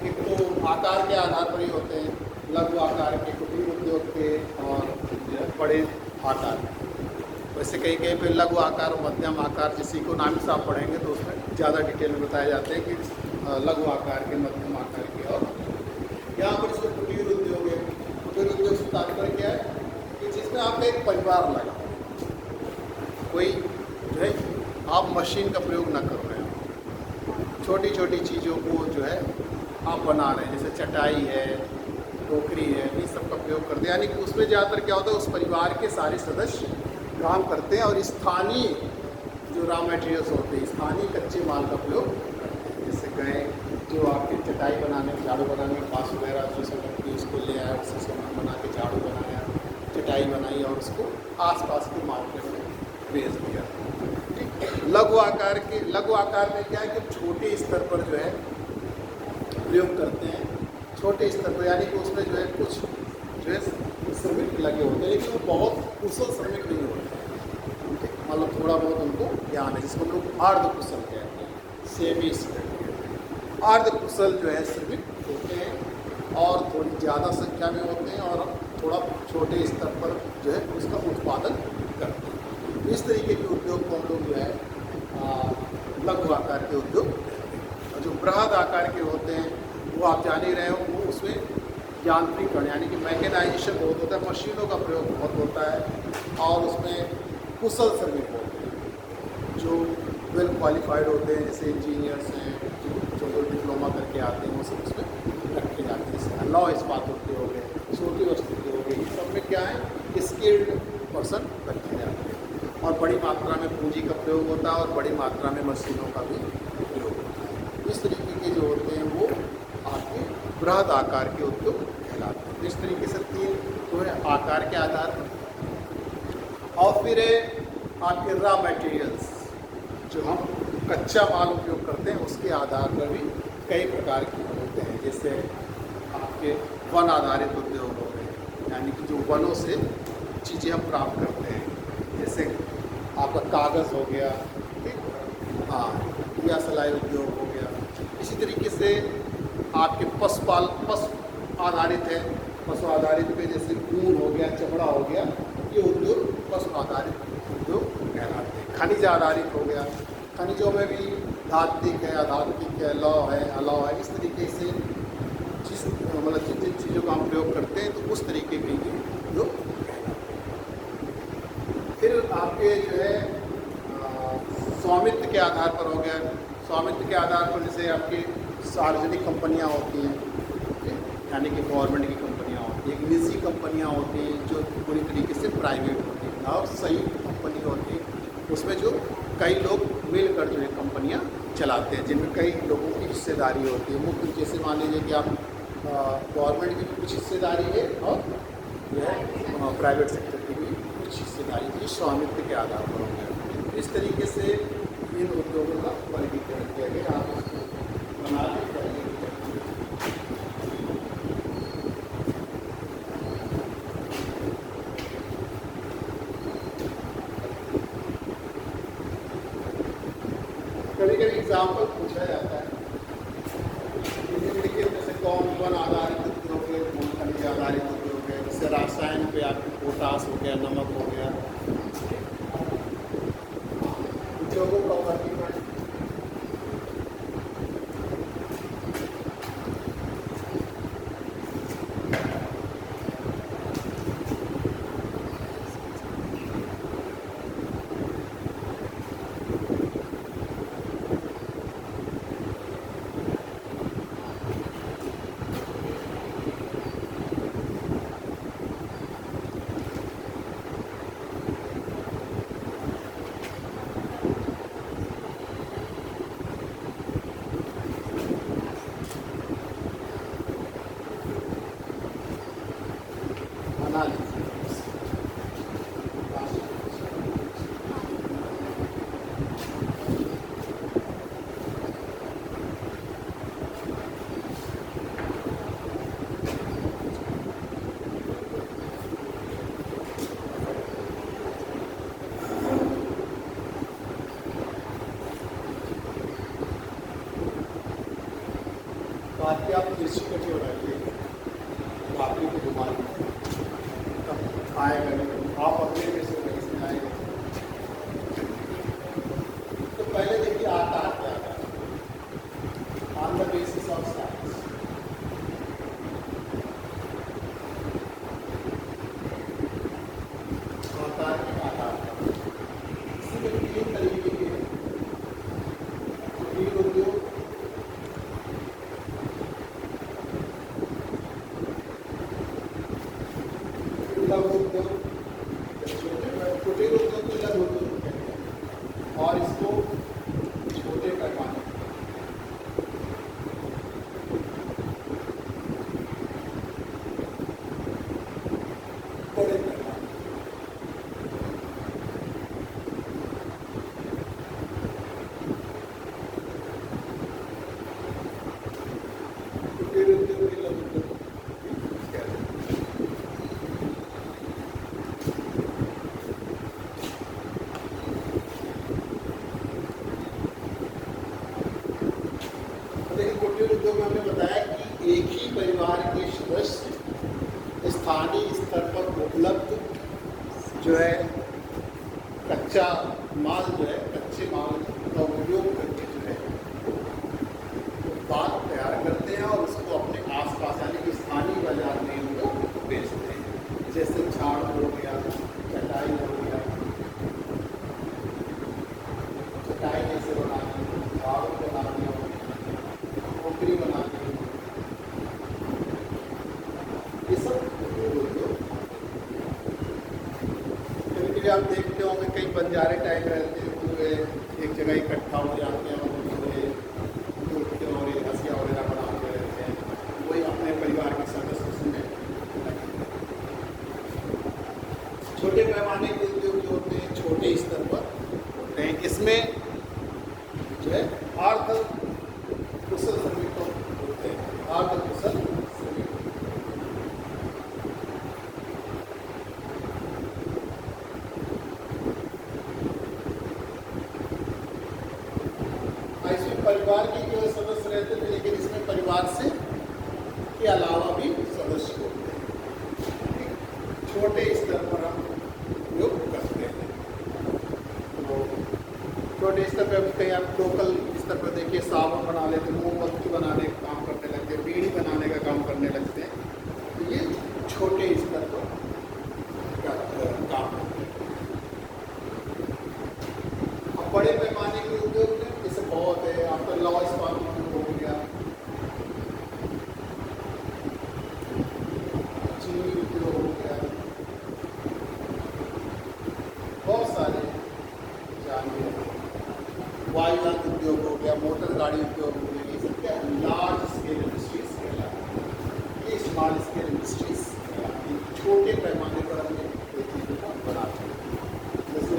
Speaker 1: एक तो आकार के आधार पर ही होते हैं, लघु आकार के, कुटीर उद्योग के और बड़े आकार के। वैसे कहीं पे लघु आकार और मध्यम आकार, जिस इकोनॉमिक्स आप पढ़ेंगे तो उसमें ज़्यादा डिटेल में बताए जाते हैं कि लघु आकार के, मध्यम आकार के, और यहाँ पर इसमें कुटीर उद्योग है। कुटीर उद्योग से तात्पर्य क्या है कि जिसमें आपका एक परिवार लगा, कोई जो है आप मशीन का प्रयोग ना कर रहे हो, छोटी छोटी चीज़ों को जो है आप बना रहे हैं, जैसे चटाई है, टोकरी है, ये सब का प्रयोग करते हैं। यानी कि उसमें ज़्यादातर क्या होता है, उस परिवार के सारे सदस्य काम करते हैं और स्थानीय जो रॉ मटेरियल्स होते हैं, स्थानीय कच्चे माल का प्रयोग करते हैं। जैसे गए जो आपके चटाई बनाने, झाड़ू बनाने में बाँस वगैरह जो सब लगती है उसको ले आया, उससे सामान बना के झाड़ू बनाया, चटाई बनाई और उसको आसपास के मार्केट में बेच दिया। ठीक, लघु आकार में क्या है कि छोटे स्तर पर जो है प्रयोग करते हैं, छोटे स्तर पर, यानी कि उसमें जो है कुछ जो है श्रमिक लगे होते हैं, लेकिन वो बहुत कुशल श्रमिक नहीं होते हैं। मतलब थोड़ा बहुत उनको ज्ञान है, जिसको हम लोग अर्ध कुशल कहते हैं, सेमी स्किल्ड। अर्ध कुशल जो है श्रमिक होते हैं और थोड़ी ज़्यादा संख्या में होते हैं और थोड़ा छोटे स्तर पर जो है उसका उत्पादन करते हैं। इस तरीके के उद्योग को हम लोग जो है लघु आकार के उद्योग कहते हैं। और जो बृहद आकार के होते हैं वो आप जान ही रहे हो, वो उसमें यांत्रिकरण यानी कि मैकेनाइजेशन बहुत होता है, मशीनों का प्रयोग बहुत होता है और उसमें कुशल श्रमिक होते हैं जो वेल क्वालिफाइड होते हैं, जैसे इंजीनियर्स हैं जो डिप्लोमा करके आते हैं, वो सब उसमें रखे जाते हैं। जैसे लौ इस्पात होते हो गए, छोटी वस्तु के हो गए, सब में क्या है स्किल्ड पर्सन रखे जाते हैं और बड़ी मात्रा में पूंजी का प्रयोग होता है और बड़ी मात्रा में मशीनों का भी प्रयोग होता है। इस तरीके के जो होते हैं वो आपके बृहद आकार के उद्योग कहलाते हैं। इस तरीके से तीन जो है आकार के आधार पर, और फिर आपके रॉ मटेरियल्स जो हम कच्चा माल उपयोग करते हैं उसके आधार पर भी कई प्रकार के होते हैं। जैसे आपके वन आधारित उद्योग हो गए, यानी कि जो वनों से चीज़ें हम प्राप्त करते हैं, जैसे आपका कागज़ हो गया, ठीक, हाँ, या सिलाई उद्योग हो गया। इसी तरीके से आपके पशु आधारित है, पशु आधारित पे जैसे ऊन हो गया, चमड़ा हो गया, ये उद्योग पशु आधारित उद्योग कहलाते हैं। खनिज आधारित हो गया, खनिजों में भी धात्विक है, अधात्विक है, लौ है, अलौ है। इस तरीके से जिस मतलब जिन जिन चीज़ों का हम प्रयोग करते हैं तो उस तरीके के ये उद्योग कहलाते हैं। फिर आपके जो है स्वामित्व के आधार पर हो गया, स्वामित्व के आधार पर जैसे आपकी सार्वजनिक कंपनियां होती हैं, यानी कि गवर्नमेंट की कंपनियां होती हैं, एक निजी कंपनियां होती हैं जो पूरी तरीके से प्राइवेट होती हैं, और संयुक्त कंपनी होती है उसमें जो कई लोग मिलकर जो है कंपनियां चलाते हैं, जिनमें कई लोगों की हिस्सेदारी होती है। मुख्य जैसे मान लीजिए कि आप गवर्नमेंट की भी कुछ हिस्सेदारी है और जो है प्राइवेट सेक्टर की भी कुछ हिस्सेदारी है, स्वामित्व के आधार पर हो गया। इस तरीके से इन उद्योगों का वर्गीकरण किया गया। आप उसको बना के करेंगे। कभी कभी एग्जाम्पल पूछा जाता है, इसी तरीके से कौन वन आधारित उद्योग है, कौन खनिज आधारित उद्योग है। जैसे रासायन पे आपके पोटास हो गया, नमक हो गया, उद्योगों का वर्गीकरण। बात की आप कृषि कटी हो रही है, बाकी को घुमा आएगा नहीं, आप अपने में से नहीं इसमें आएगा। तो पहले देखिए आकार क्या था, on the basis of science. आकार के आधार पर छोटे पैमाने बड़े पैमाने कुटीर उद्योग की लघु उद्योग क्या है? देखिए कुटीर उद्योग में हमने बताया कि एक ही परिवार के सदस्य स्थानीय स्तर पर उपलब्ध जो है कच्चा माल जो है कच्चे माल का उपयोग करके जो है उत्पाद तैयार करते हैं और उसको अपने आसपास यानी कि स्थानीय बाजार में उनको बेचते हैं। जैसे झाड़ हो गया, चटाई हो गया, चटाई जैसे बनानी, झाड़ू बनानी, टोकरी बनानी, ये सब उद्योग। कभी आप देखते होंगे कई बंजारे टाइप रहते हैं, वो एक जगह इकट्ठा हो जाते हैं और नृत्य और हंसिया वगैरह बनाते रहते हैं, वही अपने परिवार के सदस्य उसमें। छोटे पैमाने के उद्योग जो होते हैं छोटे स्तर पर होते हैं, इसमें जो है अर्ध कुशल श्रमिक होते हैं, अर्ध कुशल श्रमिक। इसमें परिवार के केवल सदस्य रहते थे, लेकिन इसमें परिवार से के अलावा भी सदस्य होते हैं। छोटे स्तर पर हम उपयोग करते हैं। तो छोटे स्तर पर कहीं आप लोकल स्तर पर देखिए साबुन बना लेते हैं, मोमबत्ती बनाने का काम करने लगते हैं, बीड़ी बनाने का काम करने लगते हैं। तो ये छोटे स्तर पर काम करते हैं। अब बड़े पैमाने के उद्योग में जैसे बहुत है, आपका लॉ इस्पात उद्योग हो गया, चीनी उद्योग हो गया, बहुत सारे जानिए, वायुयान उद्योग हो गया, मोटर गाड़ी उद्योग हो गया, ये सब क्या लार्ज स्केल इंडस्ट्रीज कहलाती है। ये स्मॉल स्केल इंडस्ट्रीज कहलाती है। छोटे पैमाने पर हमने ये चीज़ों को बनाते हैं। जैसे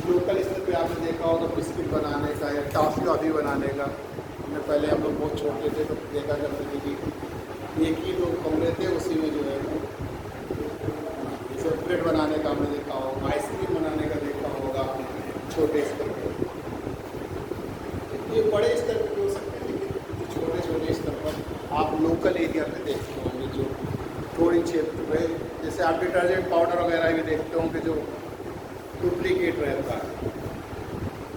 Speaker 1: लोकल स्तर पे आपने देखा होगा बिस्किट बनाने का या टॉफ़ी बनाने का। हमने पहले हम लोग बहुत छोटे थे तो देखा करते थे कि एक ही दो कमरे थे, उसी में जो है जैसे ब्रेड बनाने का हमने देखा होगा, आइसक्रीम बनाने का देखा होगा छोटे स्तर पर। ये बड़े स्तर पर हो सकते हैं, लेकिन छोटे छोटे स्तर पर आप लोकल एरिया पे देखते होंगे जो थोड़ी क्षेत्र में, जैसे आप डिटर्जेंट पाउडर वगैरह भी देखते होंगे जो डुप्लीकेट रहता है,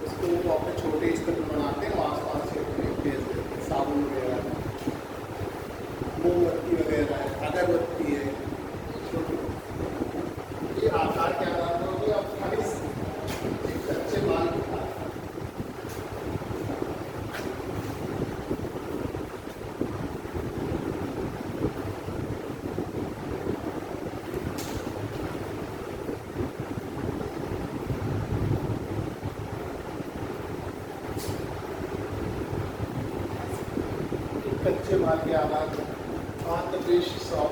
Speaker 1: उसको वो अपने छोटे स्तर पर बनाते हैं और आसपास क्षेत्र में बेच देते हैं। साबुन वगैरह, मोमबत्ती वगैरह है, अगरबत्ती है, ये आकार के आधार पर होगी। आप खाली कच्चे माल कच्चे माल के आधार पर on the basis of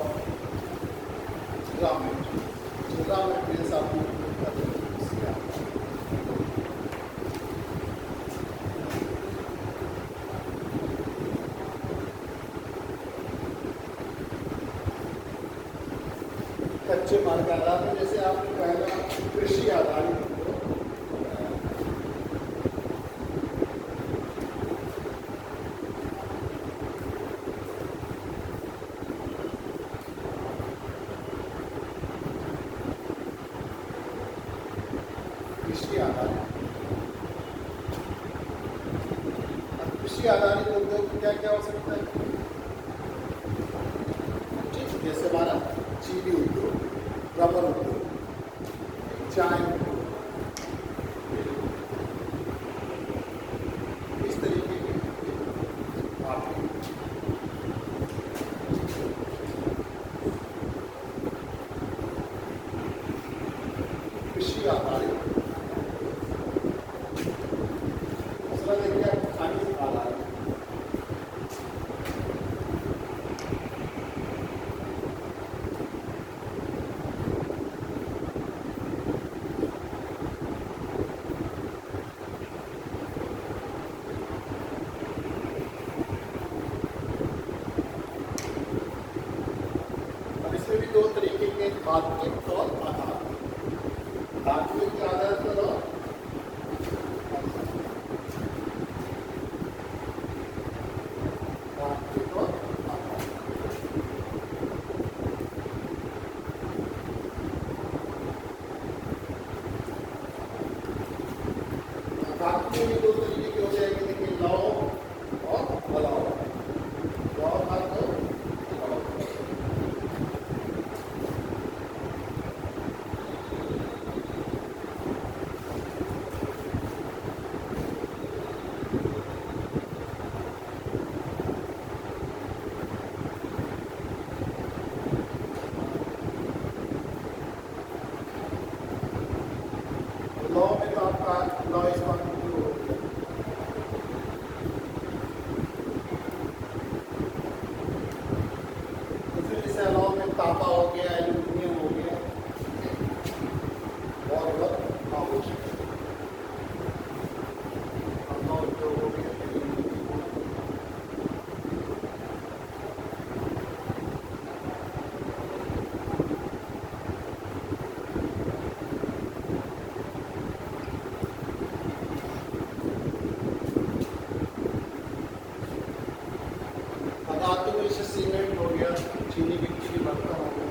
Speaker 1: raw material, जो रॉ मटेरियल्स आप उपयोग कर रहे हैं उसके आधार पर। कच्चे माल के आधार पर जैसे आपने पहला कृषि आधारित कृषि आधारित उद्योग क्या क्या हो सकता है? ठीक, जैसे हमारा चीनी उद्योग, रबर उद्योग, चाय उद्योग, इस तरीके के आप कृषि आधारित तात्विक और अतात्विक। तात्विक के आधार पर और तात्विक और अतात्विक में दो तरीके के हो जाएंगे, देखिए लॉ और अलाउ। लॉ का तो लॉ में तो आपका लॉ इज नॉट ट्रू हो गया। तो फिर जैसे लॉ में तांबा हो गया, एल्यूमिनियम हो गया और बहुत आवश्यक तांबा उपयोग हो गया। धातु में जैसे सीमेंट हो गया, चीनी मिट्टी की बर्तन हो गया।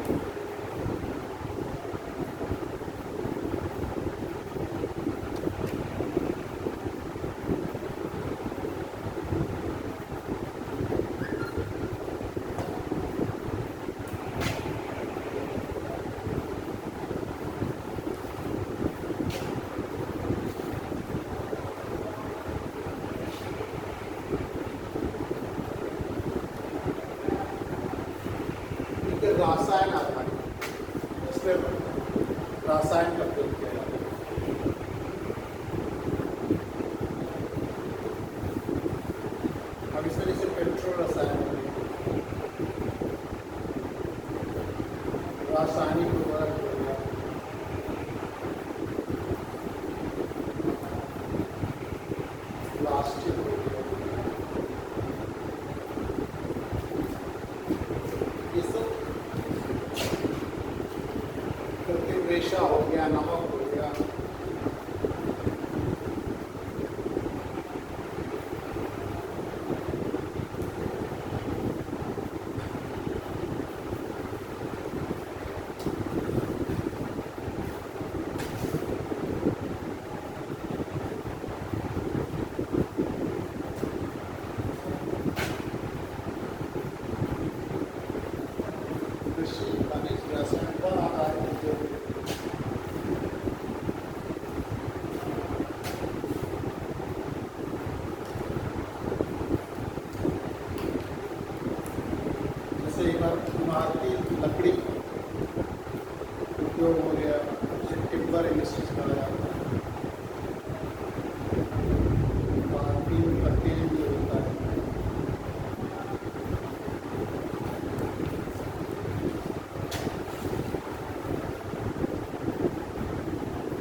Speaker 1: फिर रासायन आता है, इसमें रासायन का प्रयोग किया जाता है। अब इस तरह से पेट्रोल रसायन हो गया, रासायनिक उर्वरक हो गया, प्लास्टिक हो गया, ये सब कृत्रिम रेशा हो गया, नमक हो गया। कृषि खनिज रसायन का आधार उद्योग। जैसे इमारती लकड़ी उपयोग हो गया, जिसे टिम्बर इंडस्ट्रीज कहा जाता है। तीन का तेल भी होता है।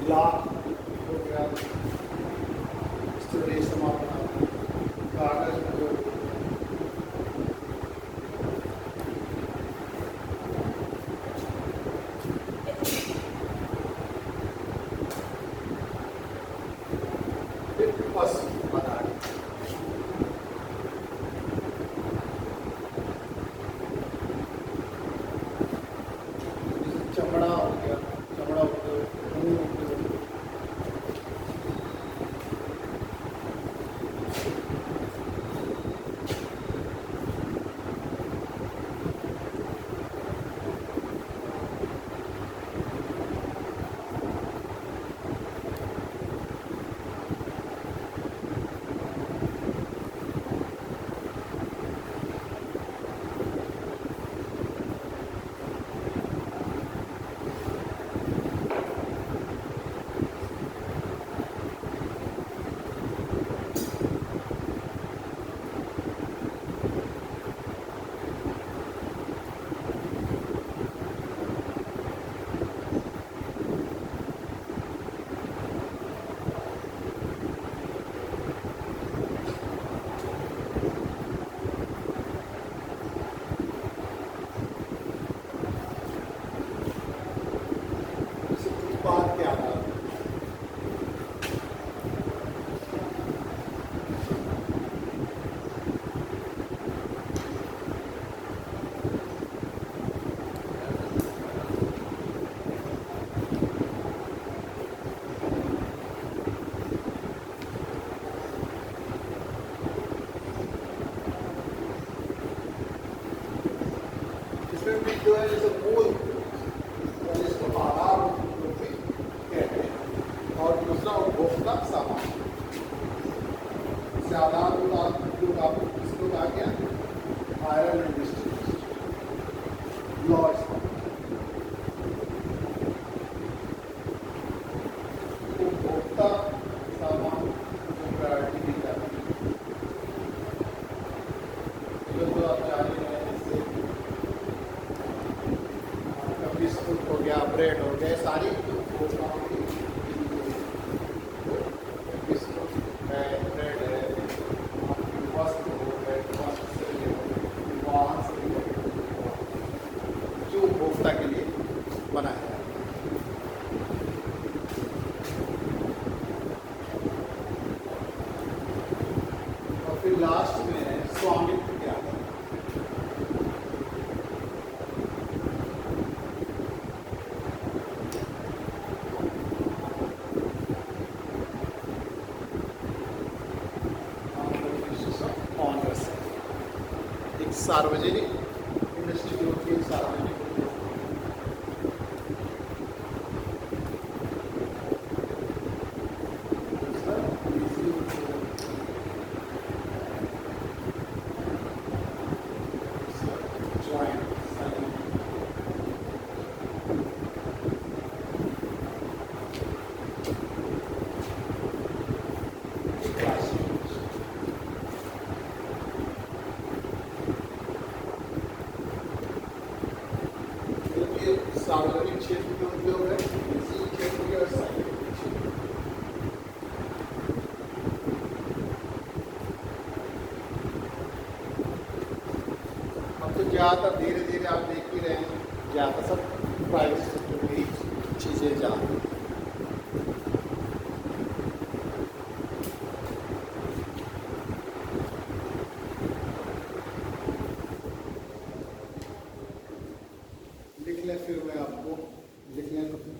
Speaker 1: लाख हो गया, इस तरह रेशम अपना कागज हो गया। फिर पशु पदार्थ, चमड़ा हो गया, चमड़ा उद्योग, ऊन उद्योग। में जो है जैसे मूल जिसको आधार उद्योग भी कहते हैं, और दूसरा उपभोक्ता सामान से आधार उद्योग आप किसको कहा गया? Iron and distribution laws. उपभोक्ता सामान को प्रायोरिटी दी जाती है, जो आप जाने हैं, जैसे आपका बिस्कुट हो गया, ब्रेड हो गया, सारी उपभोक्ताओं की बिस्कुट है, ब्रेड है, आपकी वस्त्र हो गए, वस्त्र से लेकर वाहन से लेकर जो उपभोक्ता के लिए बनाया है। और फिर लास्ट में है स्वामित्व क्या है। एक सार्वजनिक इंडस्ट्री जो होती है, सार्वजनिक उद्योग। दूसरा निजी उद्योग। दूसरा ज्वाइंट सेलिंग। एक राष्ट्रीय सार्वजनिक क्षेत्र के उद्योग है, निजी क्षेत्र के और सार्वजनिक क्षेत्र। अब तो ज़्यादातर धीरे धीरे आप देख ही रहे हैं, ज़्यादा सब प्राइवेट सेक्टर में ही चीज़ें जा रही हैं। लिख लें फिर मैं आपको लिख लें तो फिर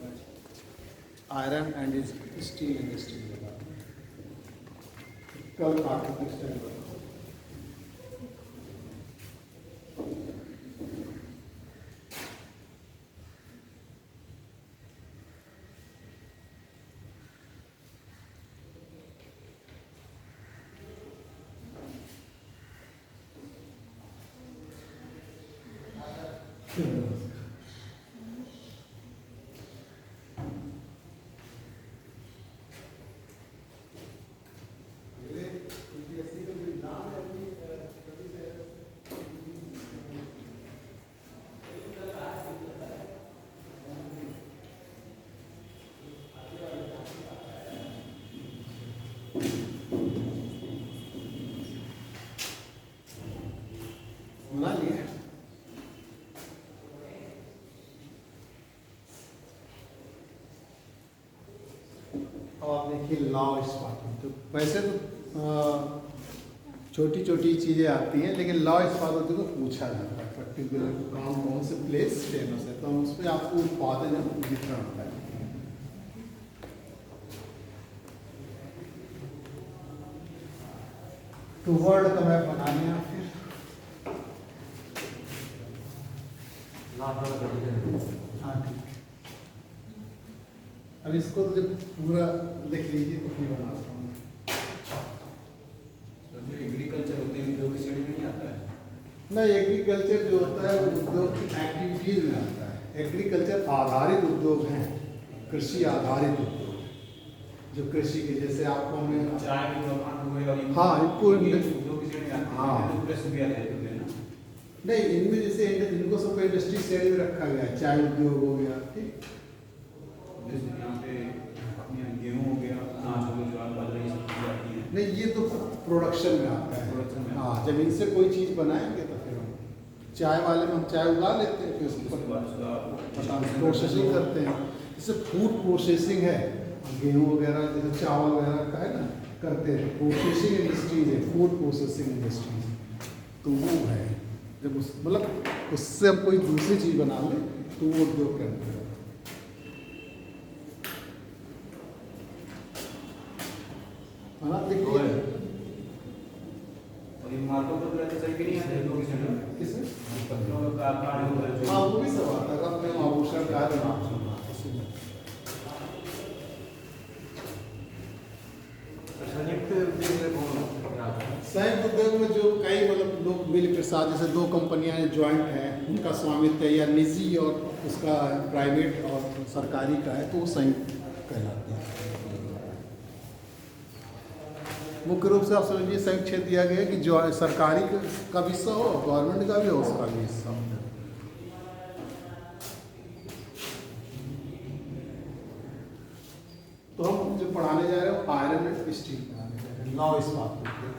Speaker 1: आयरन एंड स्टील इंडस्ट्री बता कल आर्टिकल स्टडी बता। बना लिया। अब आप देखिए लॉ स्पार्किंग, तो वैसे तो छोटी छोटी चीज़ें आती हैं, लेकिन लॉ स्पार्किंग को पूछा जाता है पर्टिकुलर काम कौन से प्लेस फेमस है, तो हम उस पर आपको उत्पादन वितरण होता है। तो वर्ड का मैप बना लिया फिर। हाँ ठीक है, अब इसको तो जब पूरा लिख लीजिए तो फिर बना सकता हूँ।
Speaker 3: जो एग्रीकल्चर होते हैं उद्योग की श्रेणी में नहीं आता है।
Speaker 1: नहीं, एग्रीकल्चर जो होता है वो उद्योग की एक्टिविटीज में आता है। एग्रीकल्चर आधारित उद्योग हैं, कृषि आधारित उद्योग, जो कृषि के जैसे आपको हमने
Speaker 3: चाय के दुकान हुए और
Speaker 1: हाँ, इनको
Speaker 3: उद्योग की श्रेणी आती है।
Speaker 1: हाँ।
Speaker 3: तो पूरे सुबह आते हैं ना।
Speaker 1: नहीं, इनमें जैसे इनको सबको इंडस्ट्री श्रेणी में रखा गया है, चाय उद्योग हो गया, ठीक।
Speaker 3: जैसे यहाँ पे अपने गेहूँ हो गया, अनाज हो गया, ज्वार बाजरा, ये सब चीज़ें आती हैं।
Speaker 1: नहीं, ये तो प्रोडक्शन में आता है।
Speaker 3: प्रोडक्शन में।
Speaker 1: हाँ, जब इनसे कोई चीज़ बनाएंगे तो फिर हम चाय वाले में हम चाय उगा लेते हैं, फिर उसके
Speaker 3: उसके बाद उसका
Speaker 1: प्रोसेसिंग करते हैं। जैसे फूड प्रोसेसिंग है, गेहूँ वगैरह जैसे चावल वगैरह का है ना, करते हैं। प्रोसेसिंग इंडस्ट्रीज है, फूड प्रोसेसिंग इंडस्ट्रीज, तो वो है जब उस मतलब उससे हम कोई दूसरी चीज़ बना लें तो वो उद्योग के अंदर है। हाँ, देखिए
Speaker 3: और ये मार्को तो रहते सही भी नहीं आते लोग इसमें
Speaker 1: किसमें?
Speaker 3: लोग कारखाने हो गए
Speaker 1: हाँ वो भी सब आता है, अपने आभूषण कार्य
Speaker 3: संयुक्त उद्योग में कौन आता है?
Speaker 1: संयुक्त उद्योग में जो कई मतलब लोग मिल के साथ, जैसे दो कंपनियां ज्वाइंट हैं, उनका स्वामित्व है, या निजी और उसका प्राइवेट और सरकारी का है, तो वो संयुक्त कहलाते हैं। मुख्य रूप से आप समझिए संयुक्त क्षेत्र दिया गया है कि जो सरकारी का भी हिस्सा हो, गवर्नमेंट का भी हो, उसका भी हिस्सा हो। तो हम जो पढ़ाने जा रहे हैं वो आयरन एंड स्टील पढ़ाने जा रहे हैं, नौ इस्पात के।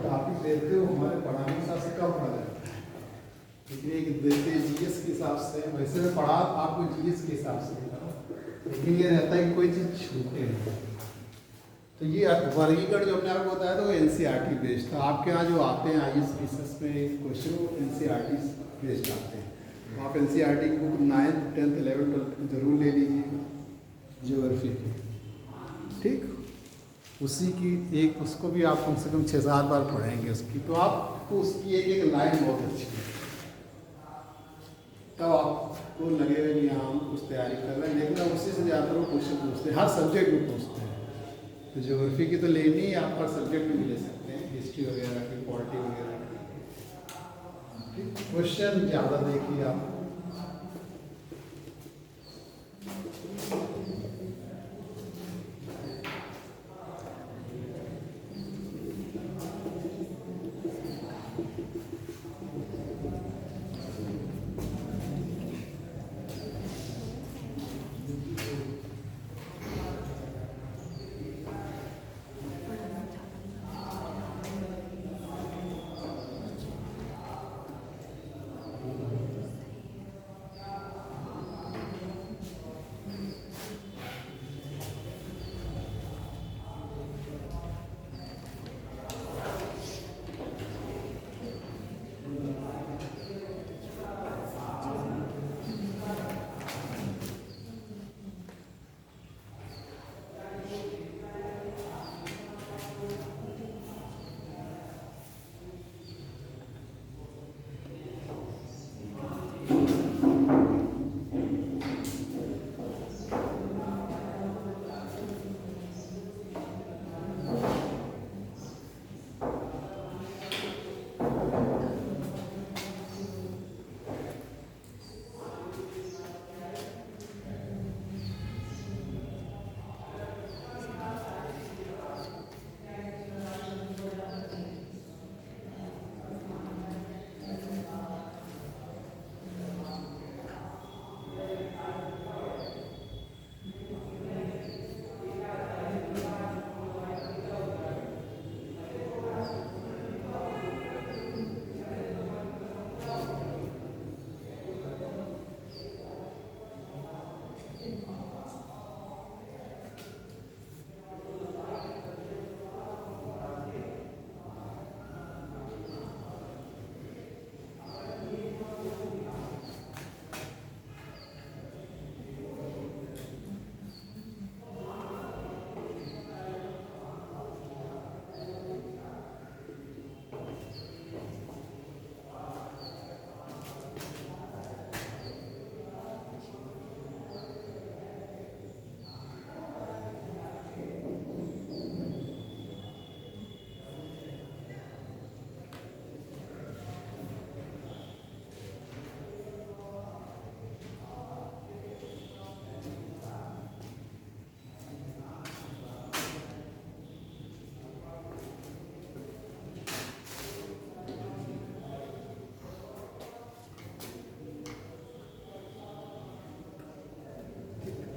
Speaker 1: टॉपिक देते हो हमारे पढ़ाने के हिसाब से कम पढ़ा जाता है, इसलिए कि देते जीएस के हिसाब से, वैसे मैं पढ़ा आपको जीएस के हिसाब से, लेकिन ये रहता है कि कोई चीज़ छूटे नहीं। तो ये वर्गीकरण जो अपने आपको बताया था वो एनसीईआरटी बेस्ड था। आपके यहाँ जो आते हैं आईएएस पीसीएस में क्वेश्चन वो एनसीईआरटी बेस्ड आते हैं, तो आप एनसीईआरटी की book 9th 10th 11th 12th जरूर ले लीजिए ज्योग्राफी की, ठीक। उसी की एक उसको भी आप कम से कम 6-7 बार पढ़ेंगे उसकी, तो आपको उसकी एक एक लाइन बहुत अच्छी है, तब आपको लगेगा कि हाँ हम कुछ तैयारी कर रहे हैं। लेकिन उसी से ज़्यादातर वो क्वेश्चन पूछते हैं, हर सब्जेक्ट में पूछते हैं। तो ज्योग्राफी की तो लेनी ही, आप हर सब्जेक्ट में भी ले सकते हैं, हिस्ट्री वगैरह की, पॉलिटी वगैरह की। क्वेश्चन ज़्यादा देखिए आप।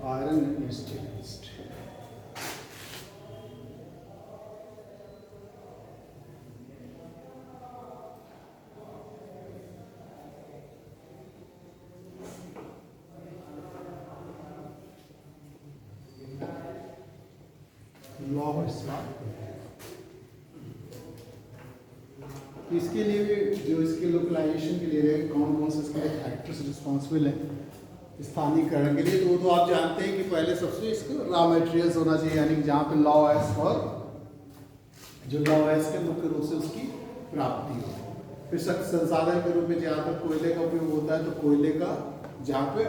Speaker 1: iron and steel. Law of smart. इसके लिए भी जो इसके लोकलाइजेशन के लिए कौन कौन से इसके फैक्टर्स रिस्पॉन्सिबल हैं स्थानीयकरण के लिए। तो वो तो आप जानते हैं कि पहले सबसे इसको रॉ मटेरियल्स होना चाहिए, यानी कि जहाँ पे लॉ एस और जो लॉ एस के मुख्य रूप से उसकी प्राप्ति हो। फिर संसाधन के रूप में जहाँ तक कोयले का उपयोग होता है तो कोयले का जहाँ पे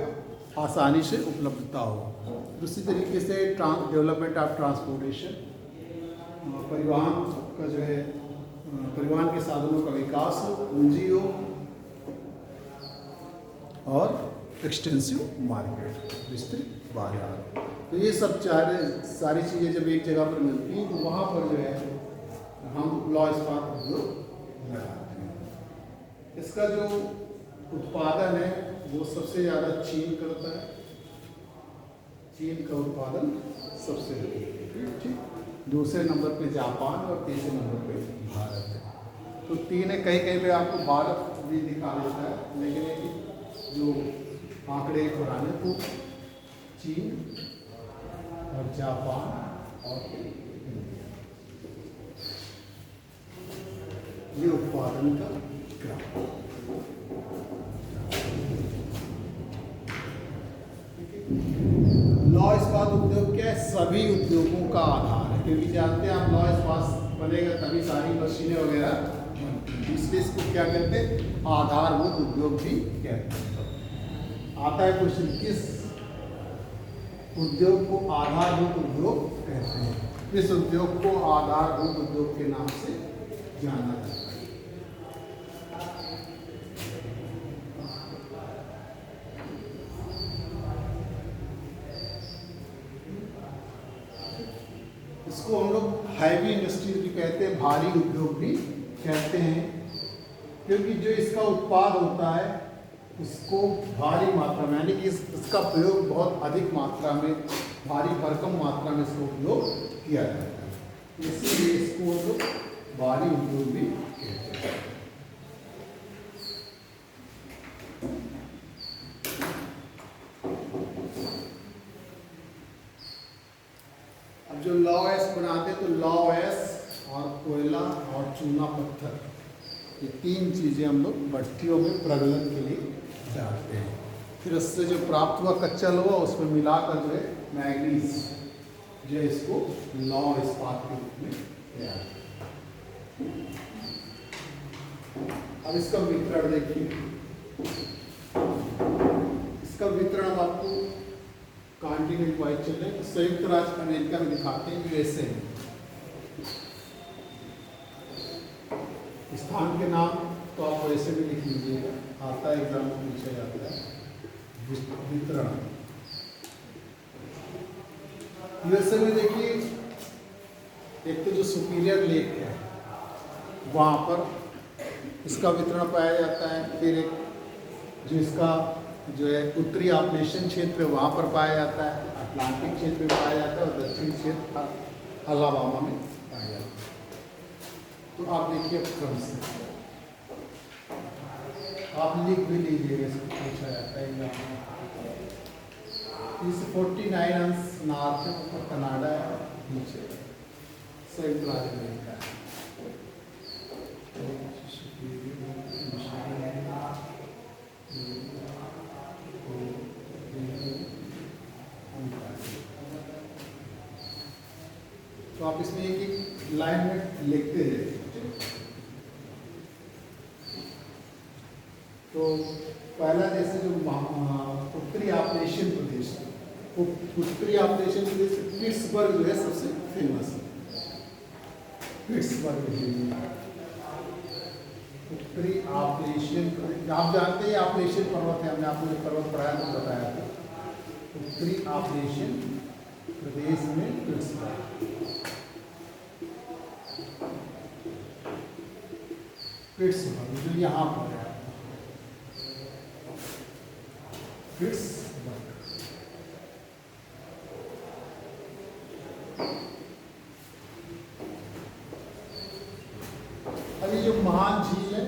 Speaker 1: आसानी से उपलब्धता हो। दूसरी तरीके से डेवलपमेंट ऑफ ट्रांसपोर्टेशन, परिवहन का जो है परिवहन के साधनों का विकास हो, पूंजी हो, और एक्सटेंसिव मार्केट, विस्तृत बाजार। तो ये सब सारी चीज़ें जब एक जगह पर मिलती हैं तो वहाँ पर जो है हम लौह इस्पात उद्योग लगाते हैं। इसका जो उत्पादन है वो सबसे ज़्यादा चीन करता है, चीन का उत्पादन सबसे ज़्यादा, ठीक। दूसरे नंबर पे जापान और तीसरे नंबर पे भारत है। तो तीन है, कहीं कहीं पे आपको भारत भी दिखा देता है, लेकिन एक जो आंकड़े पुराने तो चीन और जापान और इंडिया, ये उत्पादन का ग्राफ। लौह इस्पात उद्योग क्या है? सभी उद्योगों का आधार है, क्योंकि जानते हैं आप लौह इस्पात बनेगा तभी सारी मशीनें वगैरह बनती हैं, इसलिए इसको क्या कहते हैं? आधारभूत उद्योग भी कहते हैं। आता है क्वेश्चन, किस उद्योग को आधारभूत उद्योग कहते हैं? किस उद्योग को आधारभूत उद्योग के नाम से जाना जाता है? इसको हम लोग हैवी इंडस्ट्रीज भी कहते हैं, भारी उद्योग भी कहते हैं, क्योंकि जो इसका उत्पाद होता है उसको भारी मात्रा में, यानी कि इसका प्रयोग बहुत अधिक मात्रा में, भारी भरकम मात्रा में इसका उपयोग किया जाता है, इसीलिए इसको हम लोग भारी उद्योग भी कहते हैं। अब जो लौह एस बनाते हैं तो लौह एस और कोयला और चूना पत्थर, ये तीन चीज़ें हम लोग भट्टियों में प्रज्वलन के लिए डालते हैं। फिर उससे जो प्राप्त हुआ कच्चा लोहा उसमें मिलाकर जो है मैग्नीज जो है इसको लौह इस्पात के रूप में तैयार। अब इसका वितरण देखिए, इसका वितरण अब आपको कॉन्टिनेंट वाइज चल रहे हैं। संयुक्त राज्य अमेरिका में दिखाते हैं, यूएसए में। स्थान के नाम तो आप वैसे भी लिख लीजिएगा, आता है एग्जाम में पूछा जाता है। वितरण यूएसए में देखिए, एक तो जो सुपीरियर लेक है वहाँ पर इसका वितरण पाया जाता है। फिर एक जो इसका जो है उत्तरी आपलेशन क्षेत्र वहाँ पर पाया जाता है, अटलांटिक क्षेत्र में पाया जाता है, और दक्षिणी क्षेत्र अलाबामा में पाया जाता है। तो आप देखिए क्रम से आप लिख भी लीजिएगा, इसको पूछा जाता है यहाँ। इस 49 अंश नॉर्थ और कनाडा है, नीचे संयुक्त राज्य अमेरिका है। तो आप इसमें एक एक लाइन में लिखते जाइए। तो पहला जैसे जो उत्तरी आपलेशियन प्रदेश, उत्तरी आपलेशियन प्रदेश पिट्सबर्ग जो है सबसे फेमस है। पिट्सबर्ग उत्तरी आपलेशियन प्रदेश, आप जानते हैं आपलेशियन पर्वत है, हमने आपको जो पर्वत पढ़ाया तो बताया था। उत्तरी आपलेशियन प्रदेश में पिट्सबर्ग, पिट्सबर्ग जो यहाँ पर है, पिट्सबर्ग। अब ये जो महान झील है,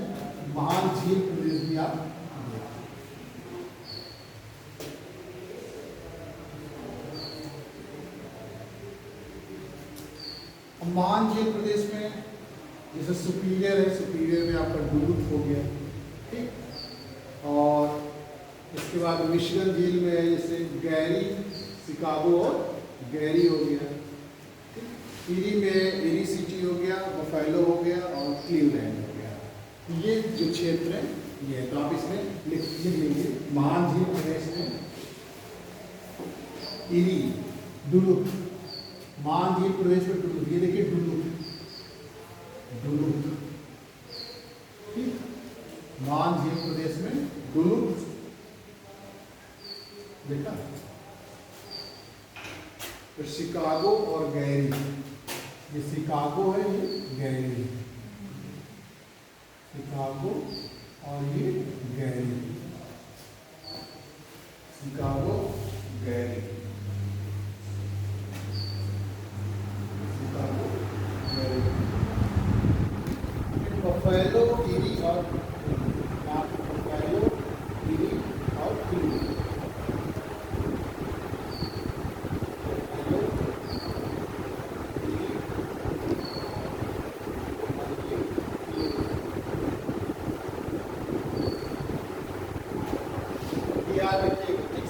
Speaker 1: महान झील प्रदेश भी आप महान झील प्रदेश में जैसे सुपीरियर है, सुपीरियर में आपका डूब हो गया, ठीक। और इसके बाद बाद मिशिगन झील में है जैसे गैरी, शिकागो और गैरी हो गया। इरी में इरी सिटी हो गया, बफेलो हो गया और क्लीवलैंड हो गया। ये जो क्षेत्र है ये, तो आप इसमें लिख लेंगे। महान झील है इसमें इरी, डुलुथ, महान झील प्रदेश में डुलुथ, ये देखिए डुलुथ, डुलुथ, ठीक, महान झील प्रदेश में डुलुथ, देखा। तो शिकागो और गैरी, ये शिकागो है, ये गैरी, शिकागो और ये Gary, Chicago Gary, Chicago Gary, buffalo, eri और बफेलो, इरी और क्लीवलैंड।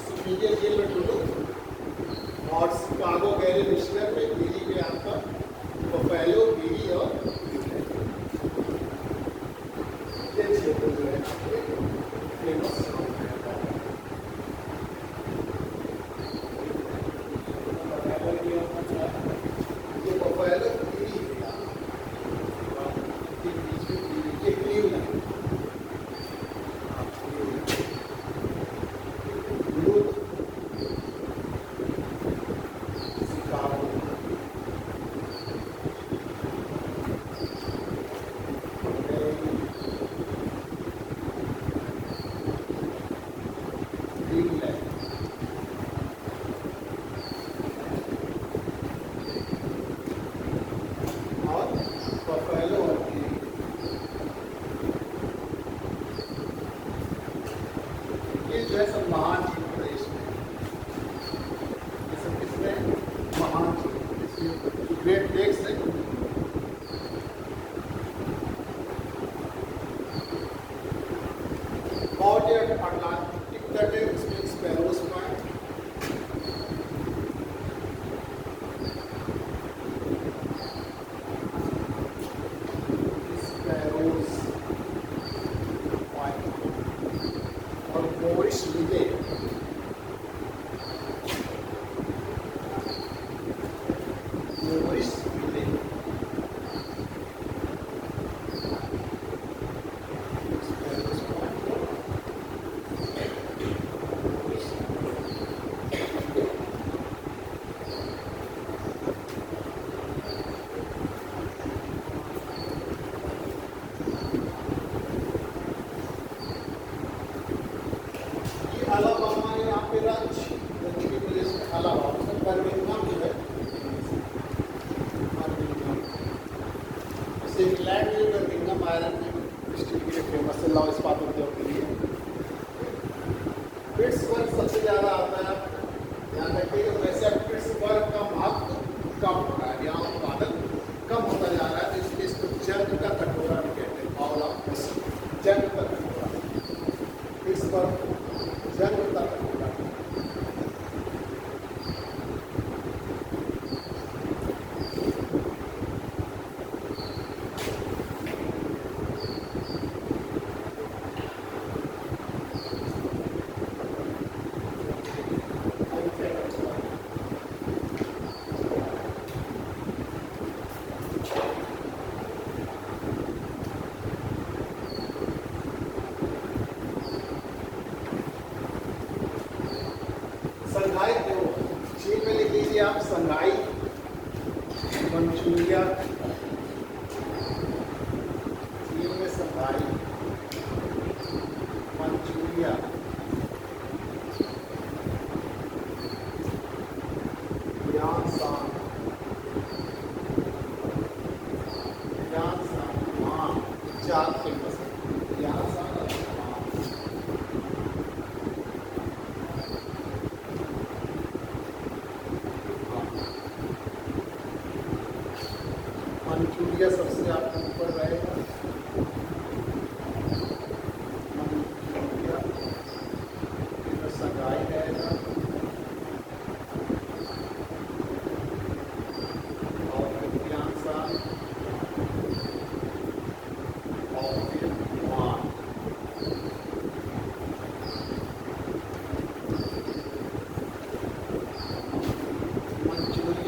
Speaker 1: सुपीरियर झील में डुलुथ और शिकागो गैरी, मिशिगन में इरी में आपका बफेलो, इरी और क्लीवलैंड। ये क्षेत्र जो है फेमस ये बफेलो, इरी, ये क्लीवलैंड, महान झील प्रदेश में, ये सब किसमें, महान झील, ग्रेट लेक्स है। और ये अटलांटिक तट है, उसमें स्पैरोस पॉइंट, स्पैरोस पॉइंट और मोरिस विले, मोरिस विले, स्पैरोस पॉइंट, अलाबामा, यहाँ पे राज्य दक्षिणी प्रदेश में अलाबामा, उसका बर्मिंघम जो है, जैसे इंग्लैंड में बर्मिंघम आयरन स्टील के लिए फेमस है, लौह इस्पात उद्योग के लिए। पिट्सबर्ग सबसे ज़्यादा आता है, ध्यान रखिएगा। वैसे अब पिट्सबर्ग का महत्व कम हो रहा है, यहाँ उत्पादन कम होता जा रहा है, तो इसलिए इसको जंग का कटोरा भी कहते हैं, ऑल ऑफ जंग का कटोरा, पिट्सबर्ग जंग का कटोरा। संघाई चीन में लिख लीजिए आप, संघाई, मंचूरिया, चीन में संघाई, मंचूरिया, यांसान, हाँ, चार फेमस है, यांसान और हाँ।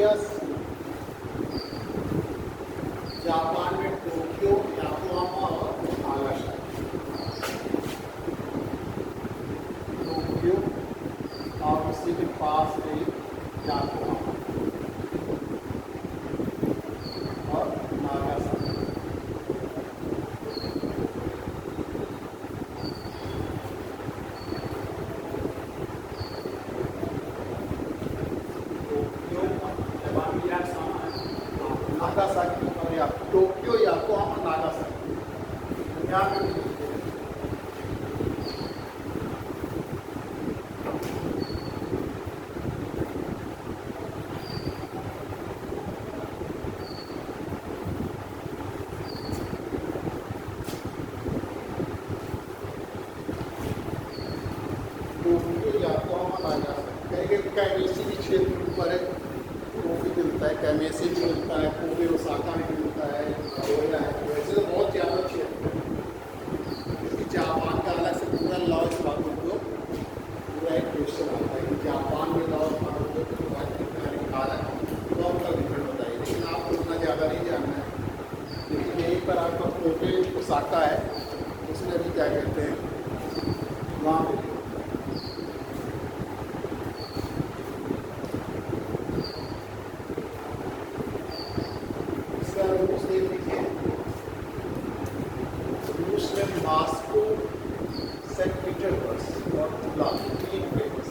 Speaker 1: यस, जापान में टोक्यो, योकोहामा और नागासाकी। टोक्यो और उसी के पास है योकोहामा और नागासाकी। नागासाकी और या टोक्यो, योकोहामा, नागासाकी। ध्यान रखिए। Tokyo, Yokohama, Nagasaki. कहीं कैमेसी भी क्षेत्र के ऊपर है, कॉफी मिलता है, कैमेसी भी मिलता है, कोबे ओसाका भी मिलता है, नागोया है। वैसे तो बहुत ज़्यादा क्षेत्र है, क्योंकि जापान का अलग से पूरा लॉ इस बात को पूरा एक क्वेश्चन आता है कि जापान में लॉ कितना अधिकार है, लॉ का डिफरेंट बताइए। लेकिन आपको उतना ज़्यादा नहीं जानना है। लेकिन यहीं पर आपका कोबे ओसाका है, उसमें भी क्या कहते हैं वहाँ पे रूस में मॉस्को, सेंट पीटर्सबर्ग और तुला, तीन फेमस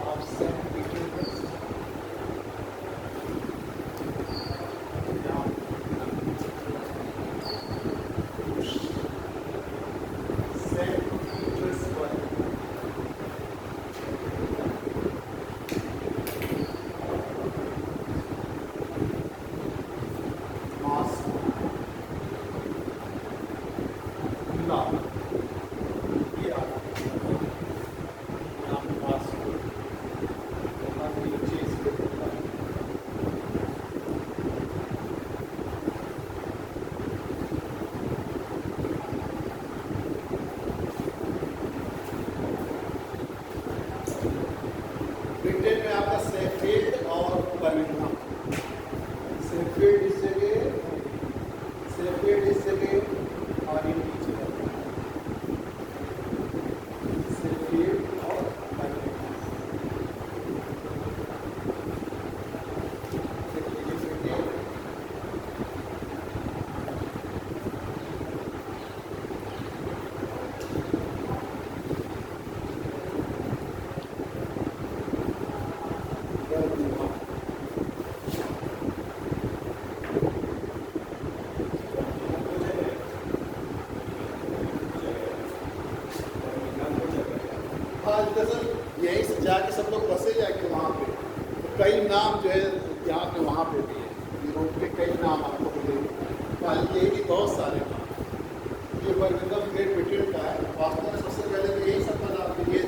Speaker 1: आप Saint Petersburg Saint Petersburg Moscow Britain में आपका शेफील्ड और बर्मिंघम। शेफील्ड इस जगह, शेफील्ड इस जगह और ये नीचे शेफील्ड और बर्मिंघम। हाँ, दरअसल यहीं से जाके सब लोग बसे जाके वहाँ पे, तो कई नाम जो है यहाँ पे वहाँ पे भी है। यूरोप के कई नाम आपको मिलेंगे, ये भी बहुत सारे नाम। ये बर्मिंघम ग्रेट ब्रिटेन का है। वास्तव में सबसे पहले तो यही सब बना ये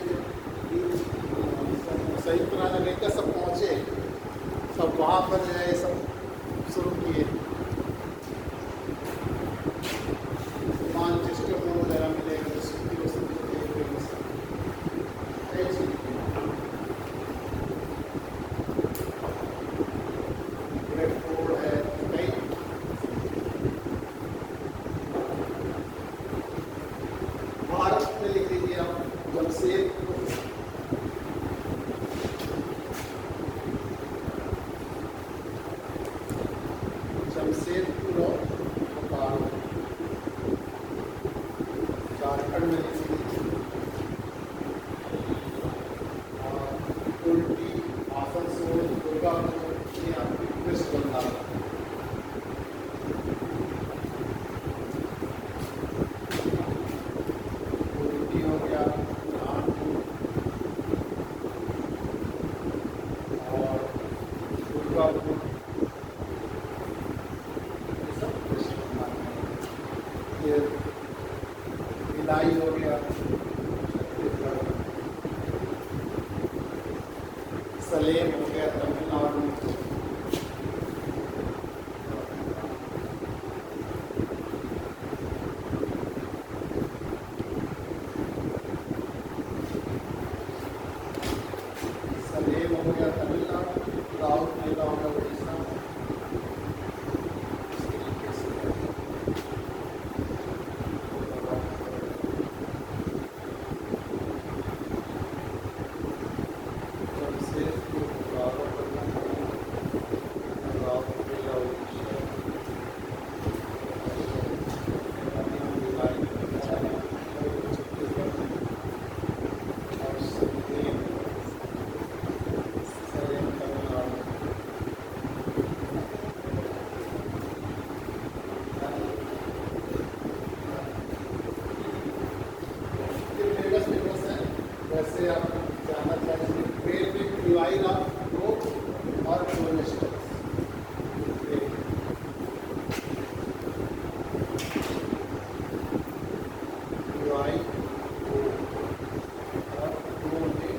Speaker 1: संयुक्त राज्य अमेरिका सब पहुँचे, सब वहाँ पर जो है सब शुरू किए। मैनचेस्टर में वगैरह मिलेगा, जो सिटी वो सब फेमस रेडफोर्ड है, कई भारत में लिख लीजिए आप जमशेदपुर, जमशेदपुर और बोकारो। झारखंड में लिख लीजिए कुल्टी, आसनसोल, दुर्गापुर, ये आपकी वेस्ट बंगाल। कुल्टी हो गया, कानपुर और दुर्गापुर, ये सब वेस्ट बंगाल में। ये भिलाई हो गया छत्तीसगढ़, सलेम हो गया तमिलनाडु, सलेम हो गया तमिलनाडु, राउरकेला हो गया उड़ीसा, इस तरीके से राउरकेला उड़ीसा, वैसे आप जानना चाहेंगे ट्रेन में टीवाई रोड और प्रोनेस्टर टीवाई और प्रोनेस्टर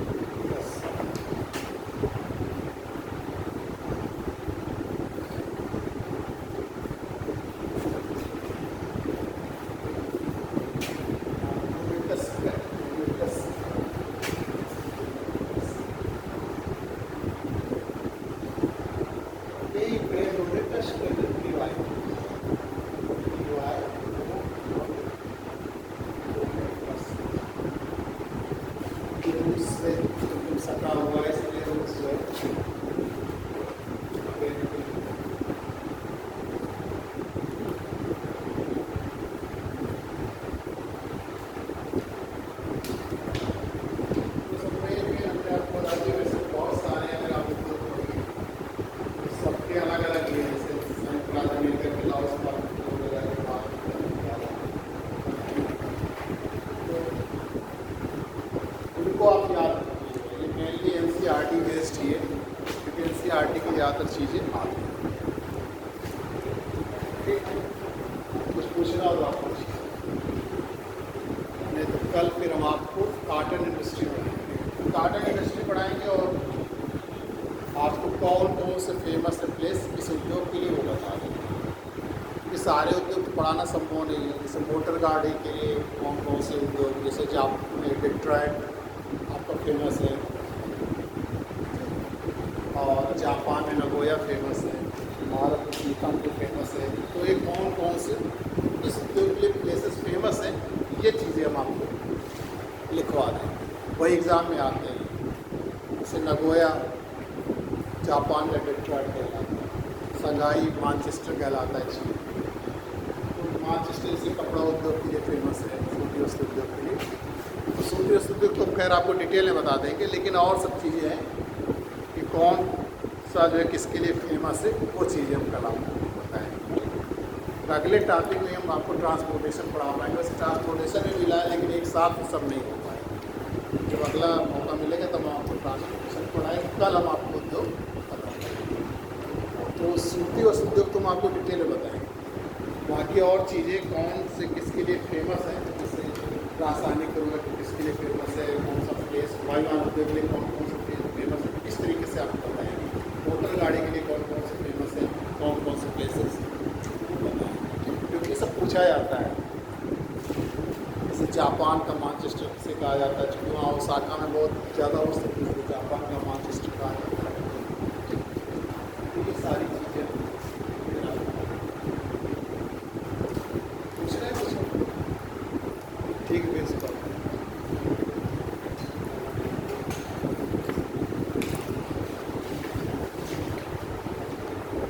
Speaker 1: सटा हुआ है इसलिए उससे बहुत सारे अगर आप सबके अलग अलग है जैसे संयुक्त राज्य अमेरिका के लॉस पर उनको आप याद रखिए। ये मेनली NCERT बेस्ड ही है क्योंकि NCERT की ज़्यादातर चीज़ें आती हैं। ठीक है, कुछ पूछना हो तो आप पूछिए, नहीं तो कल फिर हम आपको कॉटन इंडस्ट्री पढ़ाएंगे। कॉटन इंडस्ट्री पढ़ाएंगे और आपको कौन कौन से फेमस है प्लेस इस उद्योग के लिए वो बता देंगे। ये सारे उद्योग तो पढ़ाना संभव नहीं है। जैसे मोटर गाड़ी के लिए कौन कौन से उद्योग, जैसे डिट्रॉयट आपका फेमस है और जापान में नगोया फेमस है, भारत में सीतापुर फेमस है। तो ये कौन कौन से इस उद्योग के लिए प्लेसेस फेमस हैं, ये चीज़ें हम आपको लिखवा दें। वही एग्ज़ाम में आते हैं। जैसे नगोया जापान का डिट्रॉयट कहलाता है, संघाई मानचेस्टर कहलाता है चीन। तो मानचेस्टर से कपड़ा उद्योग के लिए फेमस है, सूती वस्त्र उद्योग के लिए। तो सूती वस्त्र उद्योग तो खैर आपको डिटेल में बता देंगे, लेकिन और सब चीज़ें हैं कि कौन सा जो है किसके लिए फेमस है, वो चीज़ें हम कल आपको बताएंगे। तो अगले टॉपिक में हम आपको ट्रांसपोर्टेशन पढ़ा पाएंगे। वैसे ट्रांसपोर्टेशन में मिला है लेकिन एक साथ सब नहीं हो पाएगा। जब अगला मौका मिलेगा तब हम आपको ट्रांसपोर्टेशन पढ़ाएंगे। कल हम आपको उद्योग बताएंगे। तो सूती वस्त्र उद्योग तो हम आपको डिटेल में बताएंगे। बाकी और चीज़ें कौन से किसके लिए फेमस है, जैसे रासायनिक उर्वरक किसके लिए फेमस है, कौन सा प्लेस, वायुयान उद्योग के लिए कौन कौन सा प्लेस फेमस है, इस तरीके से आपको बताएंगे। मोटर गाड़ी के लिए कौन कौन से फेमस है, कौन कौन से प्लेसेस बताएंगे, क्योंकि ये सब पूछा जाता है। जैसे जापान का मानचेस्टर से कहा जाता है, क्योंकि वहाँ ओसाका में बहुत ज़्यादा हो सकती है, जापान का मानचेस्टर कहा जाता है।